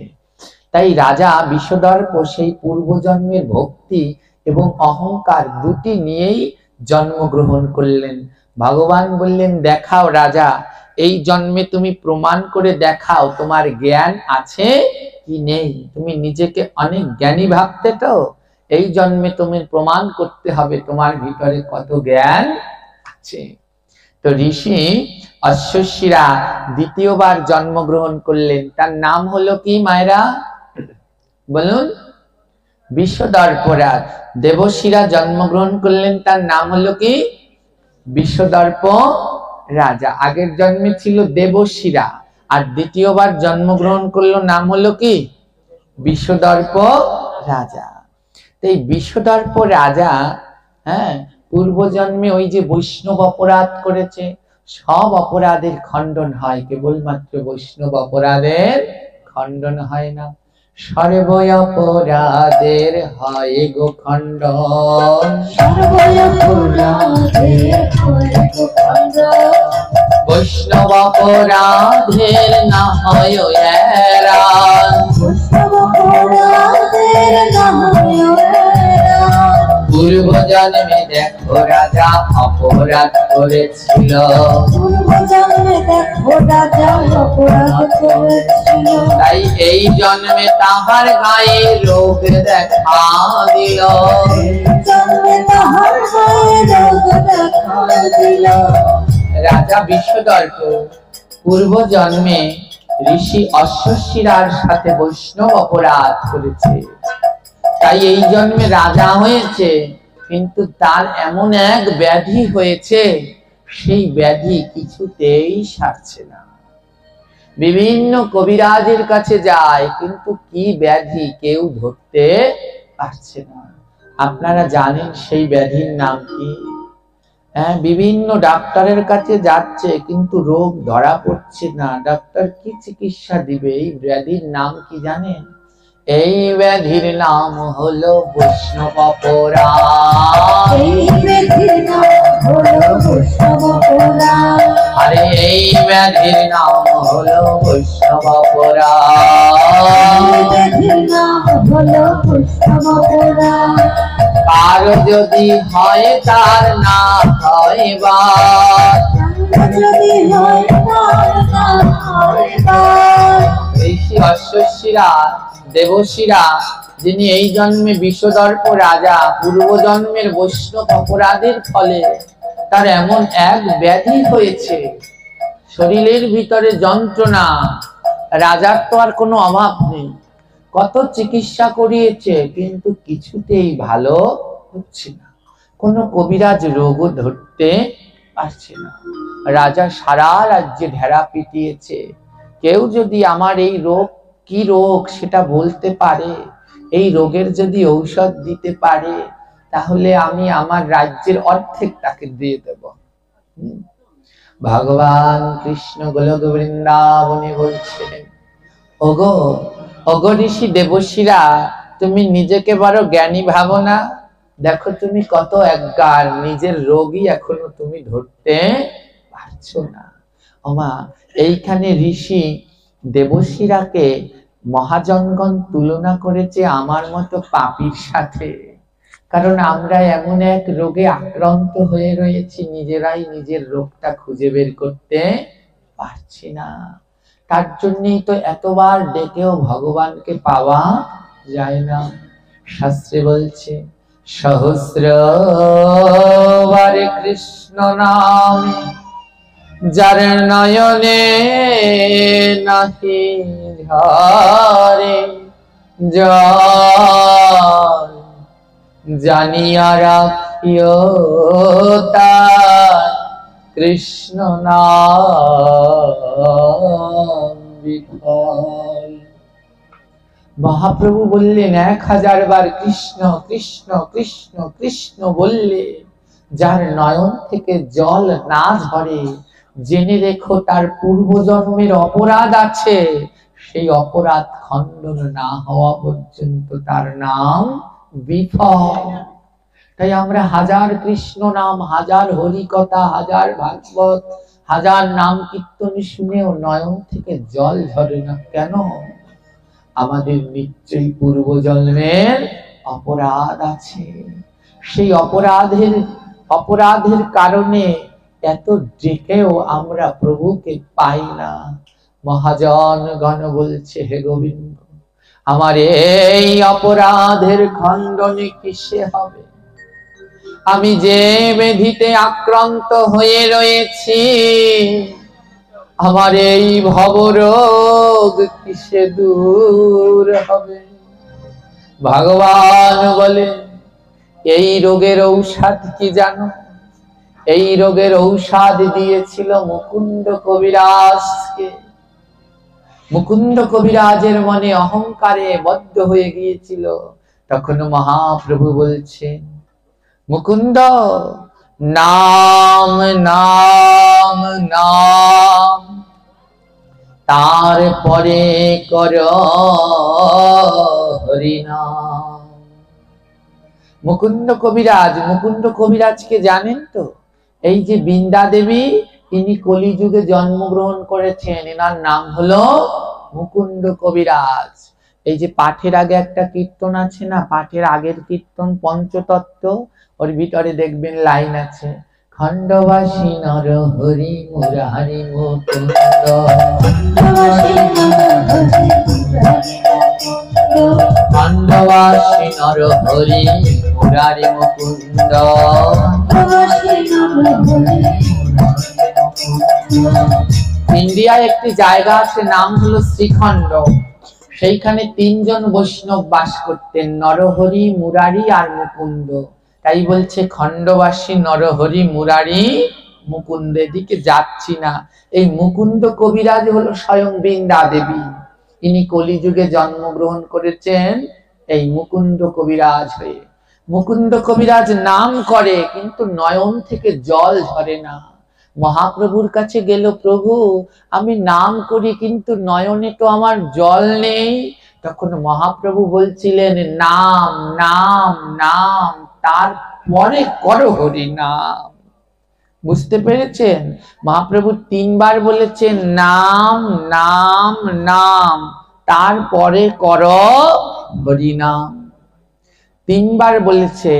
তাই রাজা বিশ্বদর্প সেই পূর্বজন্মের ভক্তি এবং অহংকার দুটি নিয়েই জন্মগ্রহণ করলেন। ভগবান বললেন, দেখাও রাজা, এই জন্মে তুমি প্রমাণ করে দেখাও তোমার জ্ঞান আছে কি নেই। তুমি নিজেকে অনেক জ্ঞানী ভাবতে, তো এই জন্মে তুমি প্রমাণ করতে হবে তোমার ভিতরে কত জ্ঞান আছে। তো ঋষি অশ্বশিরা দ্বিতীয়বার জন্মগ্রহণ করলেন। তার নাম হলো কি মায়েরা? বলুন। বিশ্বদর্প রাজ। দেবশিরা জন্মগ্রহণ করলেন, তার নাম হলো কি? বিশ্বদর্প রাজা। আগের জন্মে ছিল দেবশিরা, আর দ্বিতীয়বার জন্মগ্রহণ করলো, নাম হলো কি? বিশ্বদর্প রাজা। এই বিশ্বদর্প রাজা, হ্যাঁ, পূর্বজন্মে ওই যে বৈষ্ণব অপরাধ করেছে, সব অপরাধের খণ্ডন হয়, কেবলমাত্র বৈষ্ণব অপরাধের খণ্ডন হয় না। সর্ব অপরাধের হয় গো খণ্ডন। বৈষ্ণব অপরাধের না হয় এড়ান। পূর্ব জন্মে দেখো রাজা অপরাধ করেছিল। তাই এই জন্মে তাহার গায়ে রোগ দেখা দিল। রাজা বিশ্বদর্প পূর্ব জন্মে ঋষি অশ্বশিরার সাথে বৈষ্ণব অপরাধ করেছে, তাই এই জন্মে রাজা হয়েছে। কিন্তু তার এমন এক ব্যাধি হয়েছে, সেই ব্যাধি কিছুতেই সারছে না। বিভিন্ন কবিরাজের কাছে যায়, কিন্তু কি ব্যাধি কেউ ধরতে পারছে না। আপনারা জানেন সেই ব্যাধির নাম কি? হ্যাঁ, বিভিন্ন ডাক্তারের কাছে যাচ্ছে কিন্তু রোগ ধরা পড়ছে না। ডাক্তার কি চিকিৎসা দিবে? এই ব্যাধির নাম কি জানেন? এই ব্যাধির নাম হলো বৈষ্ণব অপরাধ। আরে এই ব্যাধির নাম হলো বৈষ্ণব অপরাধ। কার যদি হয় তার না হয় বা, ঋষি অশ্বশীরা দেবশীরা যিনি এই জন্মে বিশ্বদর্প রাজা, পূর্ব জন্মের বৈষ্ণব অপরাধের ফলে তার এমন এক ব্যাধি হয়েছে, শরীরের ভিতরে যন্ত্রণা, রাজার তো আর কোনো অভাব নেই, কত চিকিৎসা করিয়েছে কিন্তু কিছুতেই ভালো হচ্ছে না, কোনো কবিরাজ রোগও ধরতে পারছে না। রাজা সারা রাজ্যে ঢেরা পিটিয়েছে, কেউ যদি আমার এই রোগ কি রোগ সেটা বলতে পারে, এই রোগের যদি ঔষধ দিতে পারে, তাহলে আমি আমার রাজ্যের অর্ধেক তাকে দিয়ে দেব। ভগবান কৃষ্ণ গোলক বৃন্দাবনে বলছেন, ওগো ওগো ঋষি দেবশীরা, তুমি নিজেকে বড় জ্ঞানী ভাবো না? দেখো তুমি কত একগার, নিজের রোগই এখনো তুমি ধরতে পারছো না। ওমা, এইখানে ঋষি দেবশীরাকে মহাজনগণ তুলনা করেছে আমার মতো পাপীর সাথে। কারণ আমরা এমন এক রোগে আক্রান্ত হয়ে রয়েছি, নিজেরাই নিজের রোগটা খুঁজে বের করতে পারছি না। তার জন্যই তো এতবার ডেকেও ভগবানকে পাওয়া যায় না। শাস্ত্রে বলছে, সহস্রবার কৃষ্ণ নামে যার নয়নে নাহি ঝরে জল, জানিয়া রাখিও তার কৃষ্ণ নাম বিফল। মহাপ্রভু বললেন 1000 বার কৃষ্ণ কৃষ্ণ কৃষ্ণ কৃষ্ণ বললে যার নয়ন থেকে জল না ঝরে, জেনে রেখো তার পূর্বজন্মের অপরাধ আছে, সেই অপরাধ খণ্ডন না হওয়া পর্যন্ত তার নাম বিফল। তাই আমরা 1000 কৃষ্ণ নাম, 1000 হরি কথা, 1000 ভাগবত, 1000 নাম কীর্তন শুনেও নয়ন থেকে জল ঝরে না কেন? আমাদের নিশ্চয়ই পূর্বজন্মের অপরাধ আছে। সেই অপরাধের কারণে এত ডেকেও আমরা প্রভুকে পাই না। মহাজন গণ বলছে, হে গোবিন্দ, আমার এই অপরাধের খণ্ডনে কিসে হবে? আমি যে ব্যাধিতে আক্রান্ত হয়ে রয়েছি, আমার এই ভবরোগ কিসে দূর হবে? ভগবান বলে, এই রোগের ঔষধ কি জানো? এই রোগের ঔষধ দিয়েছিল মুকুন্দ কবিরাজকে। মুকুন্দ কবিরাজের মনে অহংকারে বদ্ধ হয়ে গিয়েছিল। তখন মহাপ্রভু বলছেন, মুকুন্দ, নাম নাম নাম, তারপরে কর হরিনাম। মুকুন্দ কবিরাজকে জানেন তো? এই যে বৃন্দা দেবী, ইনি কলিযুগে জন্মগ্রহণ করেছেন, এনার নাম হলো মুকুন্দ কবিরাজ। এই যে পাঠের আগে একটা কীর্তন আছে না, পাঠের আগের কীর্তন পঞ্চতত্ত্ব, ওর ভিতরে দেখবেন লাইন আছে, খণ্ডবাসী নর হরি মুরারি মুকুন্দ, খণ্ডবাসী নর হরি মুরারি মুকুন্দ। ইন্ডিয়ায় একটি জায়গা আছে, নাম হলো শ্রীখণ্ড। সেইখানে 3 জন বৈষ্ণব বাস করতেন, নরহরি, মুরারি আর মুকুন্দ। তাই বলছে খণ্ডবাসী নরহরি মুরারি মুকুন্দের দিকে যাচ্ছি না। এই মুকুন্দ কবিরাজ হলো স্বয়ং বৃন্দা দেবী। ইনি কলিযুগে জন্মগ্রহণ করেছেন এই মুকুন্দ কবিরাজ হয়ে। মুকুন্দ কবিরাজ নাম করে কিন্তু নয়ন থেকে জল ঝরে না। মহাপ্রভুর কাছে গেল, প্রভু আমি নাম করি কিন্তু নয়নে তো আমার জল নেই। তখন মহাপ্রভু বলছিলেন, নাম নাম নাম, তারপরে করো হরি নাম। বুঝতে পেরেছেন? মহাপ্রভু 3 বার বলেছেন নাম নাম নাম, তারপরে করো হরি নাম। 3 বার বলেছে।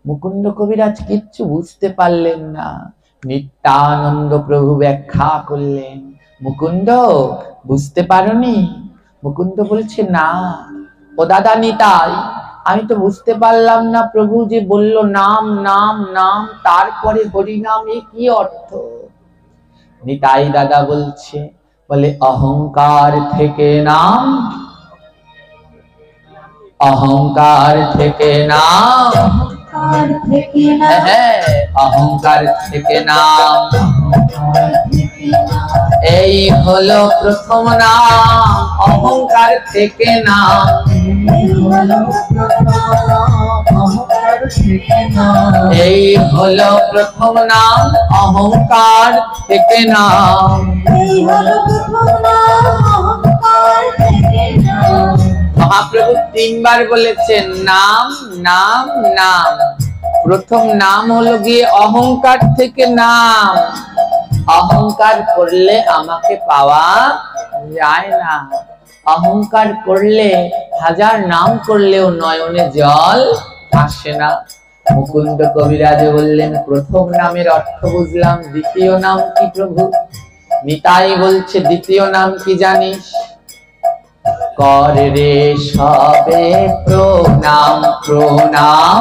মুকুন্দ কবিরাজ কিচ্ছু বুঝতে পারলেন না। নিত্যানন্দ প্রভু ব্যাখ্যা করলেন, মুকুন্দ বুঝতে পারোনি? মুকুন্দ বলছে, না ও দাদা নিতাই, আমি তো বুঝতে পারলাম না। প্রভু যে বলল নাম নাম নাম, তারপরে হরি নাম, এ কি অর্থ? নিতাই দাদা বলছে, বলে অহংকার থেকে নাম, অহংকার থেকে নাম, অহংকার থেকে নাম, এই হলো প্রথম নাম। অহংকার থেকে নাম, এই হলো প্রথম নাম। অহংকার থেকে নাম, মহাপ্রভু 3 বার বলেছেন নাম নাম নাম। প্রথম নাম হলো গিয়ে অহংকার থেকে নাম। অহংকার করলে আমাকে পাওয়া যায় না। অহংকার করলে 1000 নাম করলেও নয়নে জল আসে না। মুকুন্দ কবিরাজ বললেন, প্রথম নামের অর্থ বুঝলাম, দ্বিতীয় নাম কি প্রভু? নিতাই বলছে, দ্বিতীয় নাম কি জানিস? কর রে সবে প্রণাম প্রণাম,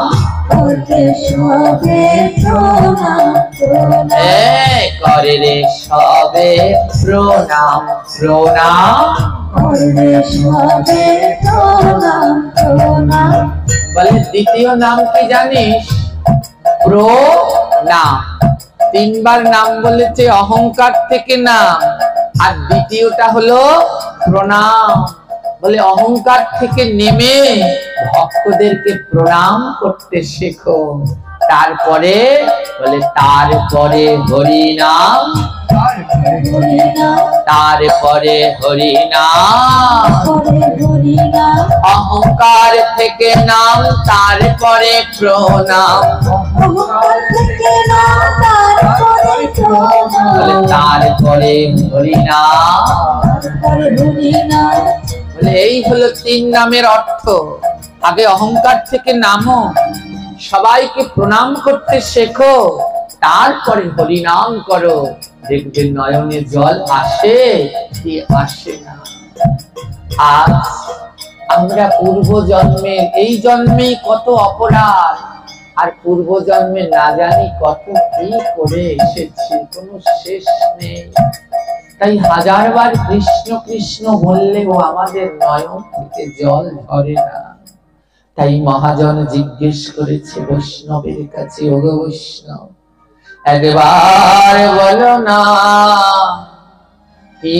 করে রে সবে প্রণাম প্রণাম, বলে দ্বিতীয় নাম কি জানিস? প্রণাম। 3 বার নাম বলেছে অহংকার থেকে নাম, আর দ্বিতীয়টা হলো প্রণাম। বলে অহংকার থেকে নেমে ভক্তদেরকে প্রণাম করতে শেখো। তারপরে বলে তারপরে হরি নাম, তারপরে হরি নাম। অহংকার থেকে নাম, তারপরে প্রণাম, বলে তারপরে হরি নাম। বলে এই হলো 3 নামের অর্থ। আগে অহংকার থেকে নামো, সবাইকে প্রণাম করতে শেখো, তারপরে হরি নাম করো। দেখবে নয়নে জল আসে কি আসে না। আজ আমরা পূর্ব জন্মের, এই জন্মেই কত অপরাধ, আর পূর্ব জন্মে না জানি কত কি করে এসেছি, কোনো শেষ নেই। তাই 1000 বার কৃষ্ণ কৃষ্ণ বললেও আমাদের নয়ন থেকে জল ঝরে না। তাই মহাজন জিজ্ঞেস করেছে বৈষ্ণবের কাছে, ওগো বৈষ্ণব একবার বলো না, কি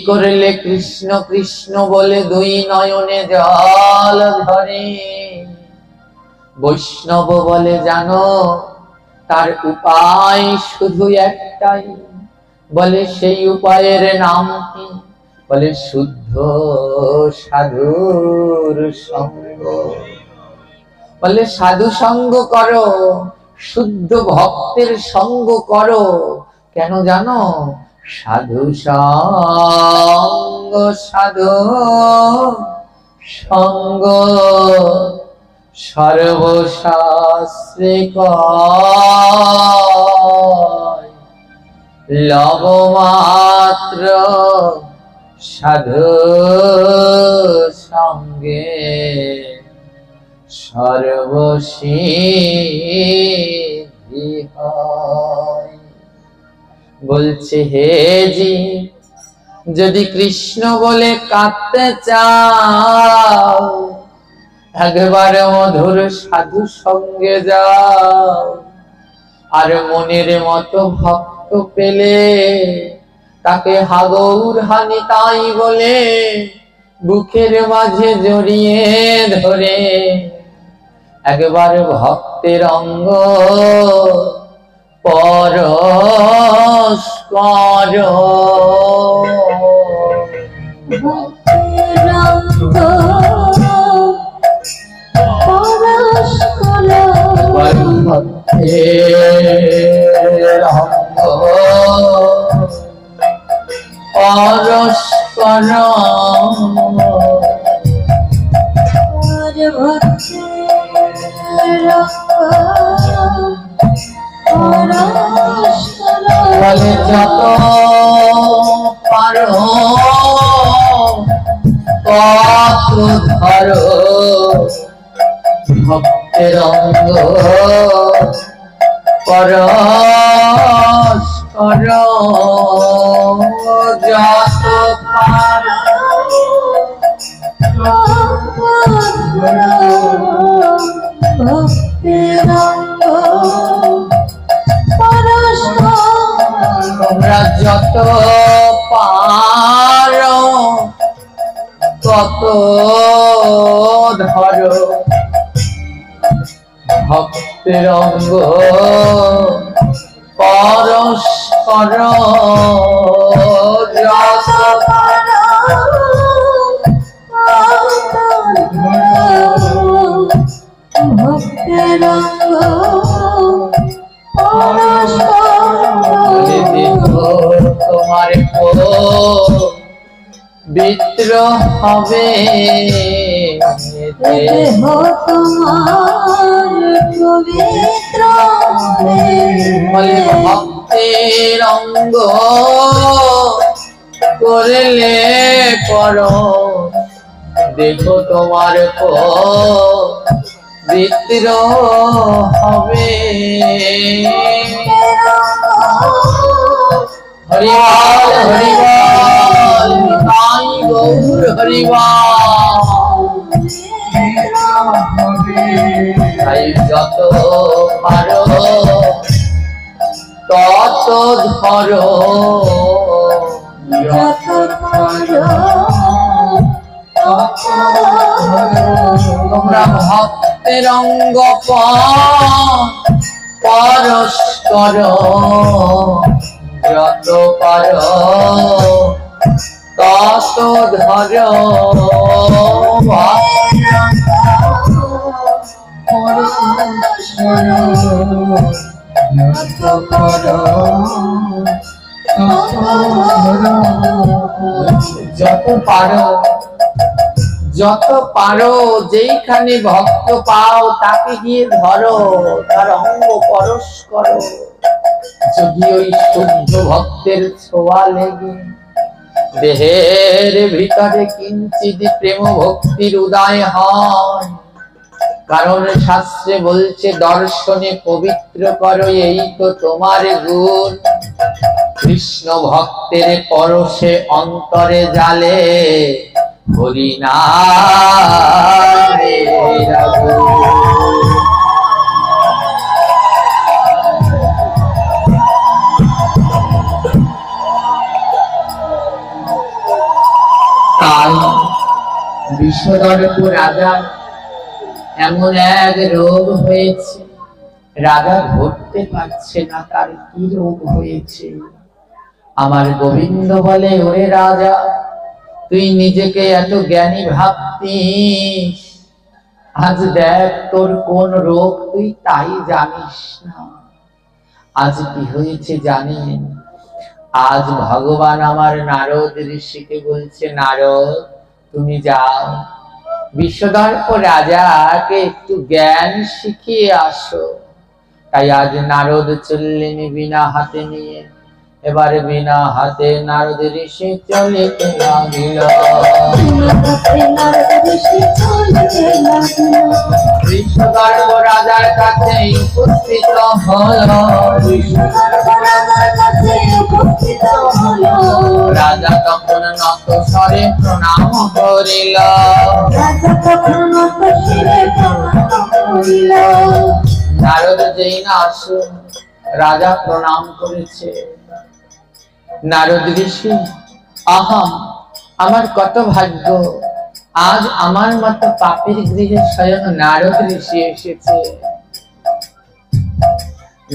করলে কৃষ্ণ কৃষ্ণ বলে 2 নয়নে জল ধরে? বৈষ্ণব বলে, জানো তার উপায় শুধু একটাই। বলে সেই উপায়ের নাম কি? বলে শুদ্ধ সাধুর সঙ্গ। বলে সাধু সঙ্গ করো, শুদ্ধ ভক্তের সঙ্গ করো। কেন জানো? সাধু সঙ্গ, সাধু সঙ্গ সর্বশাস্ত্রে কয়, লবমাত্র সাধু সঙ্গে সর্বসিদ্ধি হয়। বলছে হে জি, যদি কৃষ্ণ বলে কাঁদতে চাও, একবার মধুর সাধু সঙ্গে যাও। আর মনের মতো ভক্ত পেলে তাকে হাগৌর হানি তাই বলে বুকের মাঝে জড়িয়ে ধরে একবার ভক্তের অঙ্গ পরশ কর। ভক্তের অঙ্গ পরশ কর। ভক্তের অঙ্গ পরশ কর। বলে যত পারো তত ধরো ভক্তের অঙ্গ পরশ করো। যত পারো ভক্তের অঙ্গ পরশ কর। তোমরা যত পারো তত ধরো ভক্তের অঙ্গ পরশ করো। যত পারো ভক্তের অঙ্গ পরশ কর। তোমার পবিত্র হবে দেহ তোমার পবিত্র বলে ভক্তের অঙ্গ করলে করো দেখো তোমার পবিত্র হবে। হরিবল হরিবল তাই গৌর হরিবল। তাই যত পারো তত ধরো। যত পারো তত তোমরা ভক্তের অঙ্গ পরশ করো। যত পারো তত ধরো যত পারো যত পারো যেইখানে ভক্ত পাও তাকে গিয়ে ধরো তার অঙ্গ পরশ করো। যদি ওই শুদ্ধ ভক্তের ছোঁয়া লেগে দেহের ভিতরে কিঞ্চিত প্রেম ভক্তির উদয় হয়, কারণ শাস্ত্রে বলছে দর্শনে পবিত্র করো এই তো তোমার গুণ। কৃষ্ণ ভক্তের পরশে অন্তরে জালে হরি নামের আগুন। তাই বিশ্বদর্প রাজার এমন এক রোগ হয়েছে, রাজা ধরতে পারছে না তার কি রোগ হয়েছে। আমার গোবিন্দ বলে, ওরে রাজা, তুই নিজেকে এত জ্ঞানী ভাবতিস, আজ দেখ তোর কোন রোগ তুই তাই জানিস না। আজ কি হয়েছে জানেন? আজ ভগবান আমার নারদ ঋষিকে বলছে, নারদ তুমি যাও বিশ্বদর্প রাজাকে একটু জ্ঞান শিখিয়ে আসো। তাই আজ নারদ চললেন বিনা হাতে নিয়ে। এবারে বিনা হাতে নারদ ঋষি চলিতে লাগিল। বিশ্বদর্প রাজার কাছে উপস্থিত হলো। রাজা তখন নত স্বরে প্রণাম করিল। নারদ যেই না আসুন, রাজা প্রণাম করেছে। নারদ ঋষি, আহাম, আমার কত ভাগ্য, আজ আমার মতো পাপীর গৃহে স্বয়ং নারদ ঋষি এসেছে।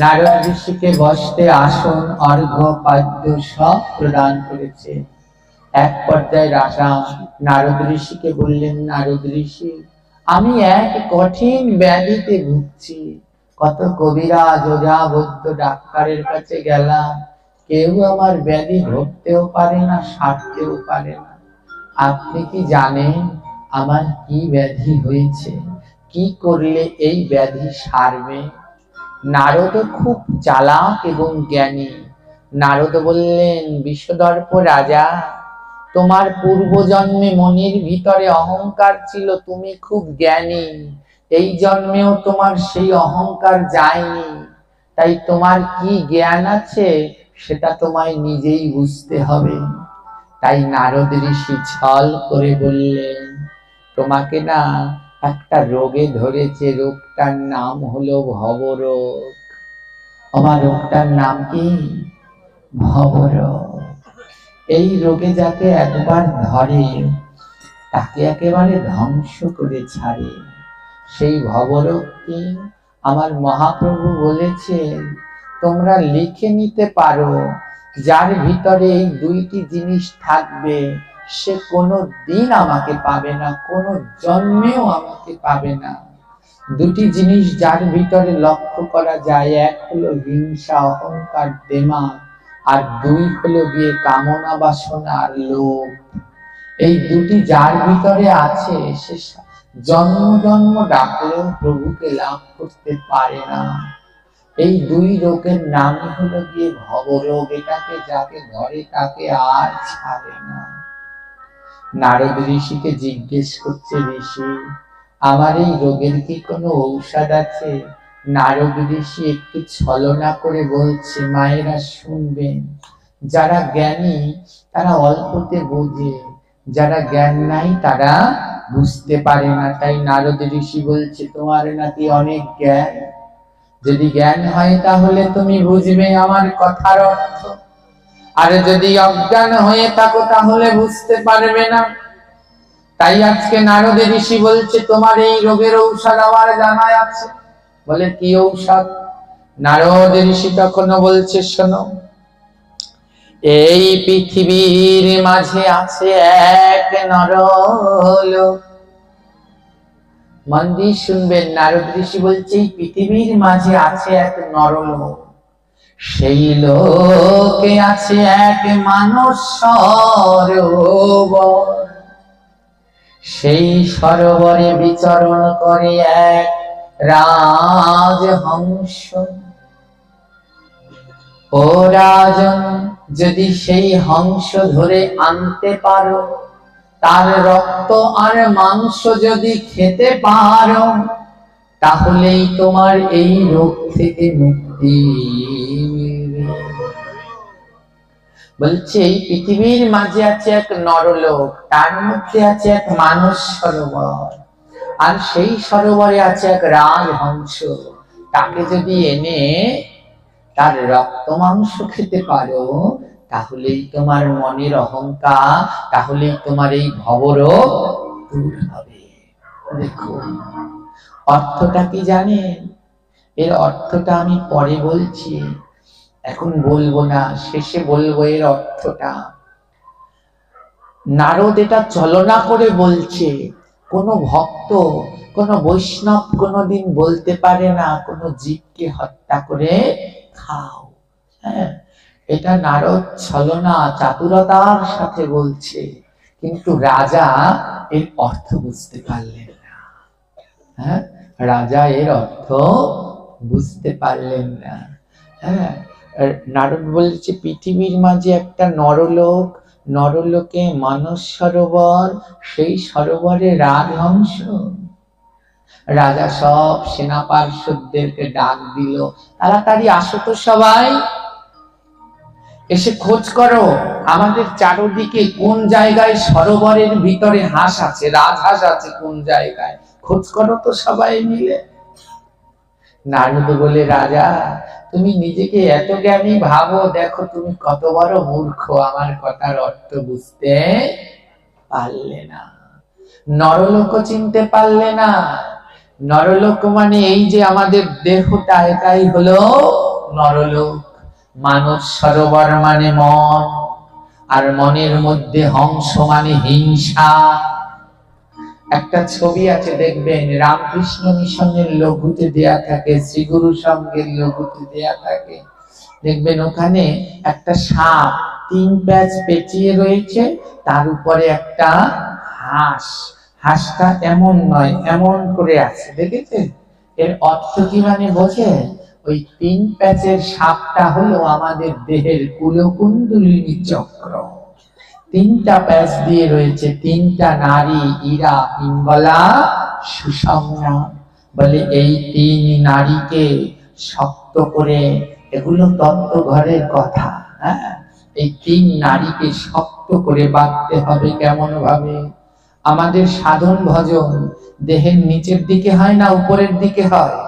নারদ ঋষিকে বসতে আসন, অর্ঘ্য, পাদ্য সব প্রদান করেছে। এক পর্যায়ে রাজা নারদ ঋষিকে বললেন, নারদ ঋষি, আমি এক কঠিন ব্যাধিতে ভুগছি। কত কবিরাজ, ওঝা, বৈদ্য, ডাক্তারের কাছে গেলাম, কেউ আমার ব্যাধি ধরতেও পারে না, সারতেও পারে না। আপনি কি জানেন আমার কি ব্যাধি হয়েছে? কি করলে এই ব্যাধি সারবে? নারদ খুব চালাক এবং জ্ঞানী। নারদ বললেন, বিষদর্প রাজা, তোমার পূর্বজন্মে মনের ভিতরে অহংকার ছিল, তুমি খুব জ্ঞানী। এই জন্মেও তোমার সেই অহংকার যায়নি, তাই তোমার কি জ্ঞান আছে সেটা তোমায় নিজেই বুঝতে হবে। তাই নারদ ঋষি ছল করে বললেন, তোমাকে না একটা রোগে ধরেছে, রোগটার নাম হলো ভবরোগ। আমার রোগটার নাম কি? ভবরোগ। এই রোগে যাকে একবার ধরে তাকে একেবারে ধ্বংস করে ছাড়ে। সেই ভবরোগকে আমার মহাপ্রভু বলেছেন, তোমরা লিখে নিতে পারো, যার ভিতরে এই দুইটি জিনিস থাকবে সে কোনো দিন আমাকে পাবে না, কোনো জন্মেও আমাকে পাবে না। দুটি জিনিস যার ভিতরে লক্ষ্য করা যায়, এক হলো হিংসা, অহংকার, দেমাগ, আর দুই হলো গিয়ে কামনা, বাসনা আর লোভ। এই দুটি যার ভিতরে আছে সে জন্ম জন্ম ডাকলেও প্রভুকে লাভ করতে পারে না। এই দুই রোগের নামই হলো গিয়ে ভবরোগ। এটাকে যাকে ধরে তাকে আর ছাড়ে না। নারদ ঋষিকে জিজ্ঞেস করছে, ঋষি, আমার এই রোগের কি কোনো ঔষধ আছে? নারদ ঋষি একটু ছলনা করে বলছে, মায়েরা শুনবেন, যারা জ্ঞানী তারা অল্পতে বোঝে, যারা জ্ঞান নাই তারা বুঝতে পারে না। তাই নারদ ঋষি বলছে, তোমার নাকি অনেক জ্ঞান, যদি জ্ঞান হয় তাহলে তুমি বুঝবে আমার কথার অর্থ, আর যদি অজ্ঞান হয়ে থাকো তাহলে বুঝতে পারবে না। তাই আজকে নারদ ঋষি বলছে, তোমার এই রোগের ঔষধ আমার জানা আছে। বলে, কি ঔষধ? নারদ ঋষি তখনও বলছে, শোনো, এই পৃথিবীর মাঝে আছে এক নরলোক। মন দিয়ে শুনবেন, নারদ ঋষি বলছে, এই পৃথিবীর মাঝে আছে এক নরলোক, সেই লোকে আছে এক মানস সরোবর, সেই সরোবরে বিচরণ করে এক রাজহংস। ও রাজন, যদি সেই হংস ধরে আনতে পারো, তার রক্ত আর মাংস যদি খেতে পারো, তাহলেই তোমার এই রোগ থেকে মুক্তি মিলবে। বলছে, এই পৃথিবীর মাঝে আছে এক নরলোক, তার মধ্যে আছে এক মানস সরোবর, আর সেই সরোবরে আছে এক রাজহংস। তাকে যদি এনে তার রক্ত মাংস খেতে পারো, তাহলেই তোমার মনের অহংকার, তাহলেই তোমার এই ভবরোগ দূর হবে। দেখুন, অর্থটা কি জানেন? এর অর্থটা আমি পরে বলছি, এখন বলবো না, শেষে বলবো এর অর্থটা। নারদ এটা ছলনা করে বলছে। কোন ভক্ত, কোন বৈষ্ণব কোনদিন বলতে পারে না কোন জীবকে হত্যা করে খাও। হ্যাঁ, এটা নারদ ছলনা, চাতুরতার সাথে বলছে, কিন্তু রাজা এর অর্থ বুঝতে পারলেন না। হ্যাঁ, রাজা এর অর্থ বুঝতে পারলেন না। হ্যাঁ, নারদ বলছে, পৃথিবীর মাঝে একটা নরলোক, নরলোকে মানস সরোবর, সেই সরোবরে রাজহংস। রাজা সব সেনা পার্ষদদেরকে ডাক দিল, তাড়াতাড়ি আসো তো সবাই, এসে খোঁজ করো আমাদের চারদিকে কোন জায়গায় সরোবরের ভিতরে হাঁস আছে, রাজহাঁস আছে কোন জায়গায়, খোঁজ করো তো সবাই মিলে। নারদ বলে, রাজা তুমি নিজেকে এত জ্ঞানী ভাবো, দেখো তুমি কত বড় মূর্খ, আমার কথার অর্থ বুঝতে পারলে না, নরলোক চিনতে পারলে না। নরলোক মানে এই যে আমাদের দেহটা, এটাই হলো নরলোক। মানস সরোবর মানে মন, আর মনের মধ্যে হংস মানে হিংসা। একটা ছবি আছে দেখবেন, রামকৃষ্ণ মিশনের লঘুতে দেয়া থাকে, শ্রীগুরু সংঘের লঘুতে দেয়া থাকে, দেখবেন ওখানে একটা সাপ 3 প্যাচ পেঁচিয়ে রয়েছে, তার উপরে একটা হাঁস, হাঁসটা এমন নয় এমন করে আছে, দেখেছেন? এর অর্থ কি মানে বোঝে? ওই 3 প্যাচের সাপটা হলো আমাদের দেহের কুলকুণ্ডলিনী চক্র। 3টা প্যাচ দিয়ে রয়েছে, 3টা নারী, ইরা, পিঙ্গলা, সুষমনা। বলে এই 3 নারীকে শক্ত করে, এগুলো তত্ত্ব ঘরের কথা, হ্যাঁ, এই 3 নারীকে শক্ত করে বাঁধতে হবে। কেমন ভাবে? আমাদের সাধন ভজন দেহের নিচের দিকে হয় না উপরের দিকে হয়?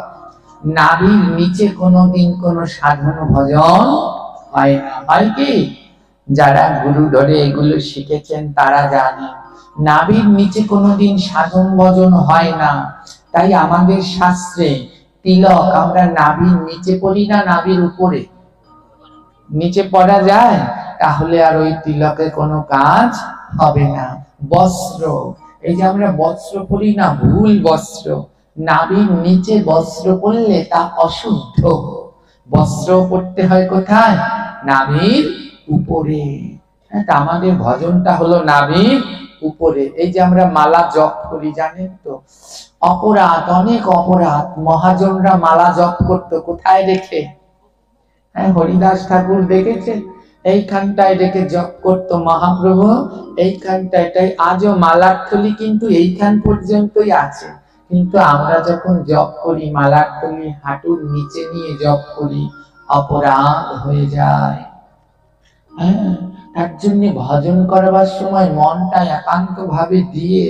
নাভির নিচে কোনোদিন কোনো সাধন ভজন হয় না। হয় কি? যারা গুরু ধরে এগুলো শিখেছেন তারা জানেন, নাভির নিচে কোনোদিন সাধন ভজন হয় না। তাই আমাদের শাস্ত্রে তিলক আমরা নাভির নিচে পড়ি না, নাভির উপরে। নিচে পড়া যায়, তাহলে আর ওই তিলকে কোনো কাজ হবে না। বস্ত্র, এই যে আমরা বস্ত্র পরি না, ভুল বস্ত্র, নাভির নিচে বস্ত্র পরলে তা অশুদ্ধ। বস্ত্র পড়তে হয় কোথায়? নাভির উপরে। আমাদের ভজনটা হলো নাভির উপরে। এই যে আমরা মালা জপ করি, জানেন তো? অপরাধ, অনেক অপরাধ। মহাজনরা মালা জপ করতো কোথায় রেখে? হ্যাঁ, হরিদাস ঠাকুর দেখেছেন এইখানটায় রেখে জপ করতো মহাপ্রভু, এইখানটায়। তাই আজও মালার থলি কিন্তু এইখান পর্যন্তই আছে। কিন্তু আমরা যখন জপ করি মালার থলি হাঁটুর নিচে নিয়ে জপ করি, অপরাধ হয়ে যায়। হ্যাঁ, তার জন্য ভজন করবার সময় মনটা একান্ত ভাবে দিয়ে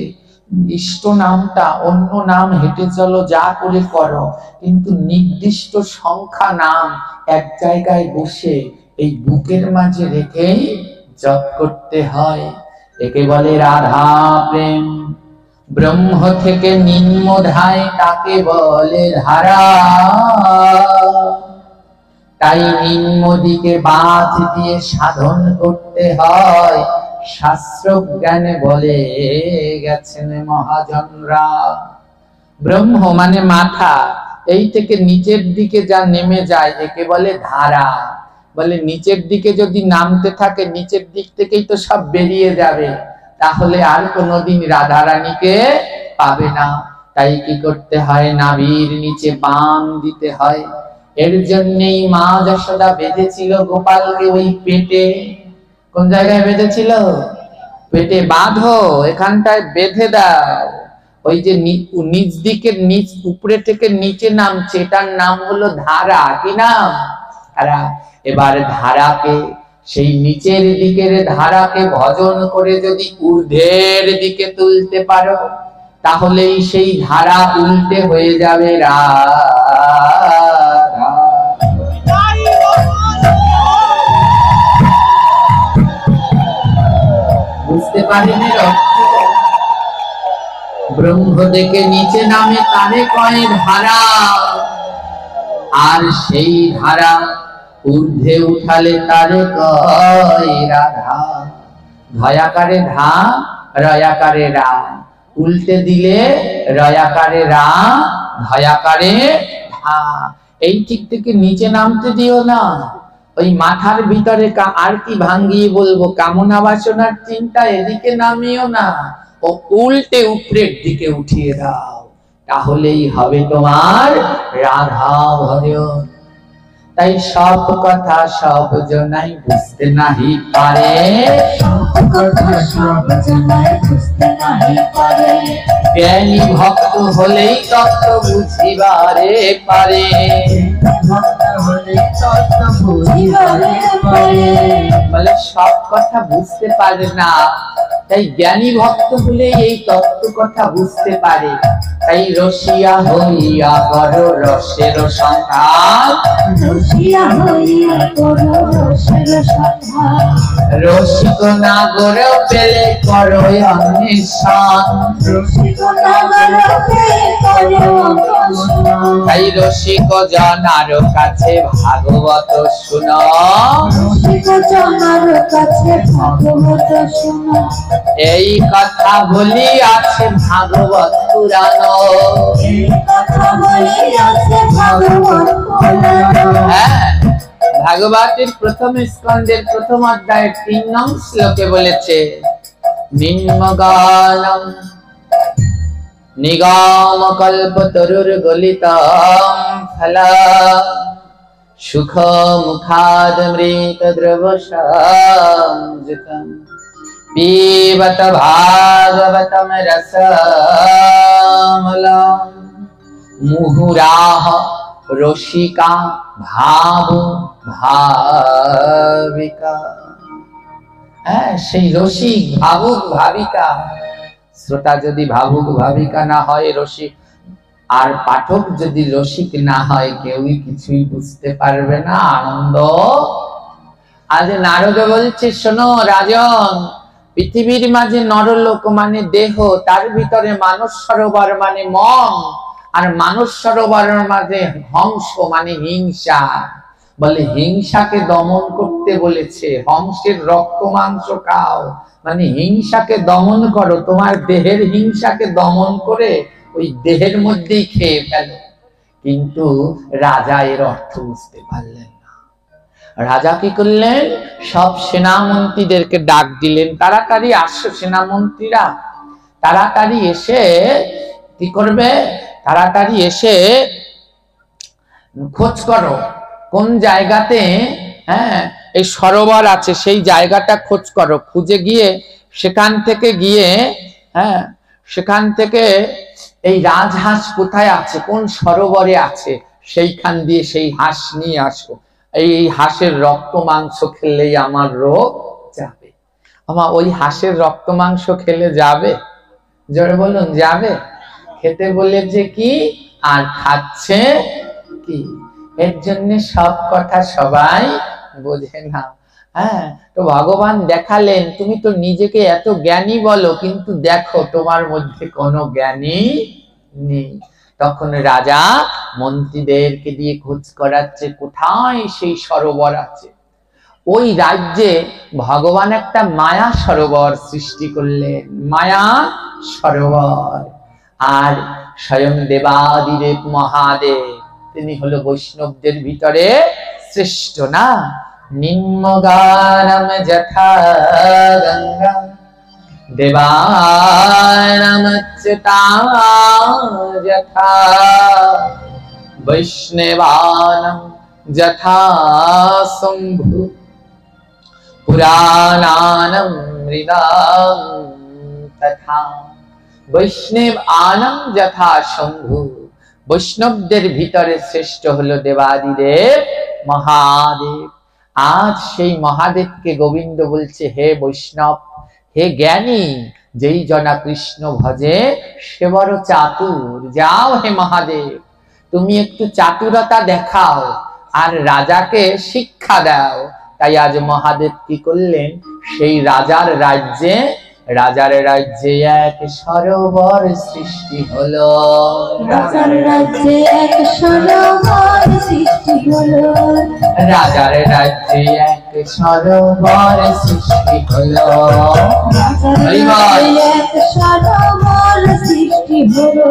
ইষ্ট নামটা, অন্য নাম হেঁটে চলো, যা করে করো, কিন্তু নির্দিষ্ট সংখ্যা নাম এক জায়গায় বসে এই বুকের মাঝে রেখেই জপ করতে হয়। একে বলে রাধা প্রেম। ব্রহ্ম থেকে নিম্নধায় তাকে বলে ধারা। তাই নিম্ন দিকে বাঁধ দিয়ে সাধন করতে হয়, শাস্ত্র জ্ঞানে বলে গেছেন মহাজনরা। ব্রহ্ম মানে মাথা, এই থেকে নিচের দিকে যা নেমে যায় একে বলে ধারা। বলে নিচের দিকে যদি নামতে থাকে, নিচের দিক থেকেই তো সব বেরিয়ে যাবে, তাহলে আর কোনোদিন রাধা রানীকে পাবে না। তাই কি করতে হয়? নাভির নিচে বাঁধ দিতে হয়। এর জন্যই মা যশোদা বেঁধেছিল গোপালকে ওই পেটে। কোন জায়গায় বেঁধেছিল? পেটে। বাঁধো, এখানটায় বেঁধে দাও। ওই যে নিচ দিকের নিচ, উপরে থেকে নিচে নামছে, এটার নাম হলো ধারা। কি নাম? ধারা। এবার ধারাকে, সেই নিচের দিকের ধারাকে ভজন করে যদি ঊর্ধ্বের দিকে তুলতে পারো, তাহলেই সেই ধারা উল্টে হয়ে যাবে রাধা। বুঝতে পারেন? ব্রহ্ম থেকে নিচে নামে তারে কয় ধারা, আর সেই ধারা ঊর্ধ্বে উঠালে তারে কয় রাধা। ধয়াকারে ধা, রয়াকারে রা, উল্টে দিলে রয়াকারে রা, ধয়াকারে ধা। এই ঠিক থেকে নিচে নামতে দিও না। ওই মাথার ভিতরে আর কি ভাঙ্গিয়ে বলবো, কামনা বাসনার চিন্তা এদিকে নামিও না, ও উল্টে উপরের দিকে উঠিয়ে দাও, তাহলেই হবে তোমার রাধা ভজন। তাই সব কথা সব জনাই বুঝতে নাহি পারে, জ্ঞানী ভক্ত হলেই তত্ত্ব বুঝিবারে পারে। বলে সব কথা বুঝতে পারে না, তাই জ্ঞানী ভক্ত হলে এই তত্ত্ব কথা বুঝতে পারে। তাই রসিয়া হইয়া করো রসের সন্ধান, রসিয়া হইয়া করো রসের সন্ধান, রসিক নাগর পেলে করো অন্বেষণ, রসিক নাগর পেলে করো অন্বেষণ, তাই রসিক জনার কাছে ভাগবত শুনো, রসিক জনার কাছে ভাগবত শুনো, এই কথা বলি আছে ভাগবত পুরাণ, এই কথা বলি আছে ভাগবত পুরাণ। হ্যাঁ, ভাগবতের প্রথম স্কন্ধের প্রথম অধ্যায়ের 3 নং শ্লোকে বলেছে নিম্নগানম নিগম কল্পতরুর গলিতম ফলা সুখ মুখাদ মৃত দ্রবসাঞ্জিতম পিবত ভাগবতম রসমলম মুহুরাহ রসিকা ভাব ভাবিকা। হ্যাঁ, সেই রসিক ভাবুক ভাবিকা, শ্রোতা যদি ভাবুক ভাবিকা না হয়, রসিক আর পাঠক যদি রসিক না হয়, কেউই কিছুই বুঝতে পারবে না আনন্দ। আজ নারদ বলছে, শোনো রাজন, পৃথিবীর মাঝে নরলোক মানে দেহ, তার ভিতরে মানস সরোবর মানে মন, আর মানস সরোবরের মাঝে হংস মানে হিংসা। বলে হিংসাকে দমন করতে বলেছে, হংসের রক্ত মাংস খাও, মানে হিংসাকে দমন করো, তোমার দেহের হিংসাকে দমন করে ওই দেহের মধ্যেই খেয়ে ফেলো। কিন্তু রাজা এর অর্থ বুঝতে পারলেন না। রাজা কি করলেন, সব সেনামন্ত্রীদেরকে ডাক দিলেন, তাড়াতাড়ি আসো সেনামন্ত্রীরা, তাড়াতাড়ি এসে কি করবে, তাড়াতাড়ি এসে খোঁজ করো কোন জায়গাতে এই সরোবর আছে, সেই জায়গাটা খোঁজ করো, খুঁজে গিয়ে সেখান থেকে এই রাজহাঁস কোথায় আছে, কোন সরোবরে আছে, সেইখান দিয়ে সেই হাঁস নিয়ে আসো। এই হাঁসের রক্ত মাংস খেলেই আমার রোগ যাবে। আমার ওই হাঁসের রক্ত মাংস খেলে যাবে? জোরে বলুন, যাবে? খেতে বলেছে কি আর খাচ্ছে কি, এর জন্য সব কথা সবাই বোঝে না। হ্যাঁ, তো ভগবান দেখালেন, তুমি তো নিজেকে এত জ্ঞানী বলো, কিন্তু দেখো তোমার মধ্যে কোনো জ্ঞানী নেই। তখন রাজা মন্ত্রীদেরকে দিয়ে খোঁজ করাচ্ছে কোথায় সেই সরোবর আছে। ওই রাজ্যে ভগবান একটা মায়া সরোবর সৃষ্টি করলেন, মায়া সরোবর। আর স্বয়ং দেবাদিদেব মহাদেব, তিনি হলো বৈষ্ণবদের ভিতরে শ্রেষ্ঠ না। নিম্নগানম যথা গঙ্গা দেবানাম চ্যুতা যথা বৈষ্ণবানাম যথা শম্ভু পুরাণানাম মৃদাম তথা। বৈষ্ণব আনম যথা শম্ভু, বৈষ্ণবদের ভিতরে শ্রেষ্ঠ হলো দেবাদিদেব মহাদেব। আজ সেই মহাদেবকে গোবিন্দ বলছে, হে বৈষ্ণব, হে জ্ঞানী, যেই জনা কৃষ্ণ ভজে সে বড় চাতুর। যাও হে মহাদেব, তুমি একটু চাতুরতা দেখাও আর রাজাকে শিক্ষা দাও। তাই আজ মহাদেব কি করলেন, সেই রাজার রাজ্যে এক সরোবর সৃষ্টি হলো। রাজার রাজ্যে এক সরোবর সৃষ্টি হলো, রাজার রাজ্যে এক সরোবর সৃষ্টি হলো, রাজার রাজ্যে এক সরোবর সৃষ্টি হলো।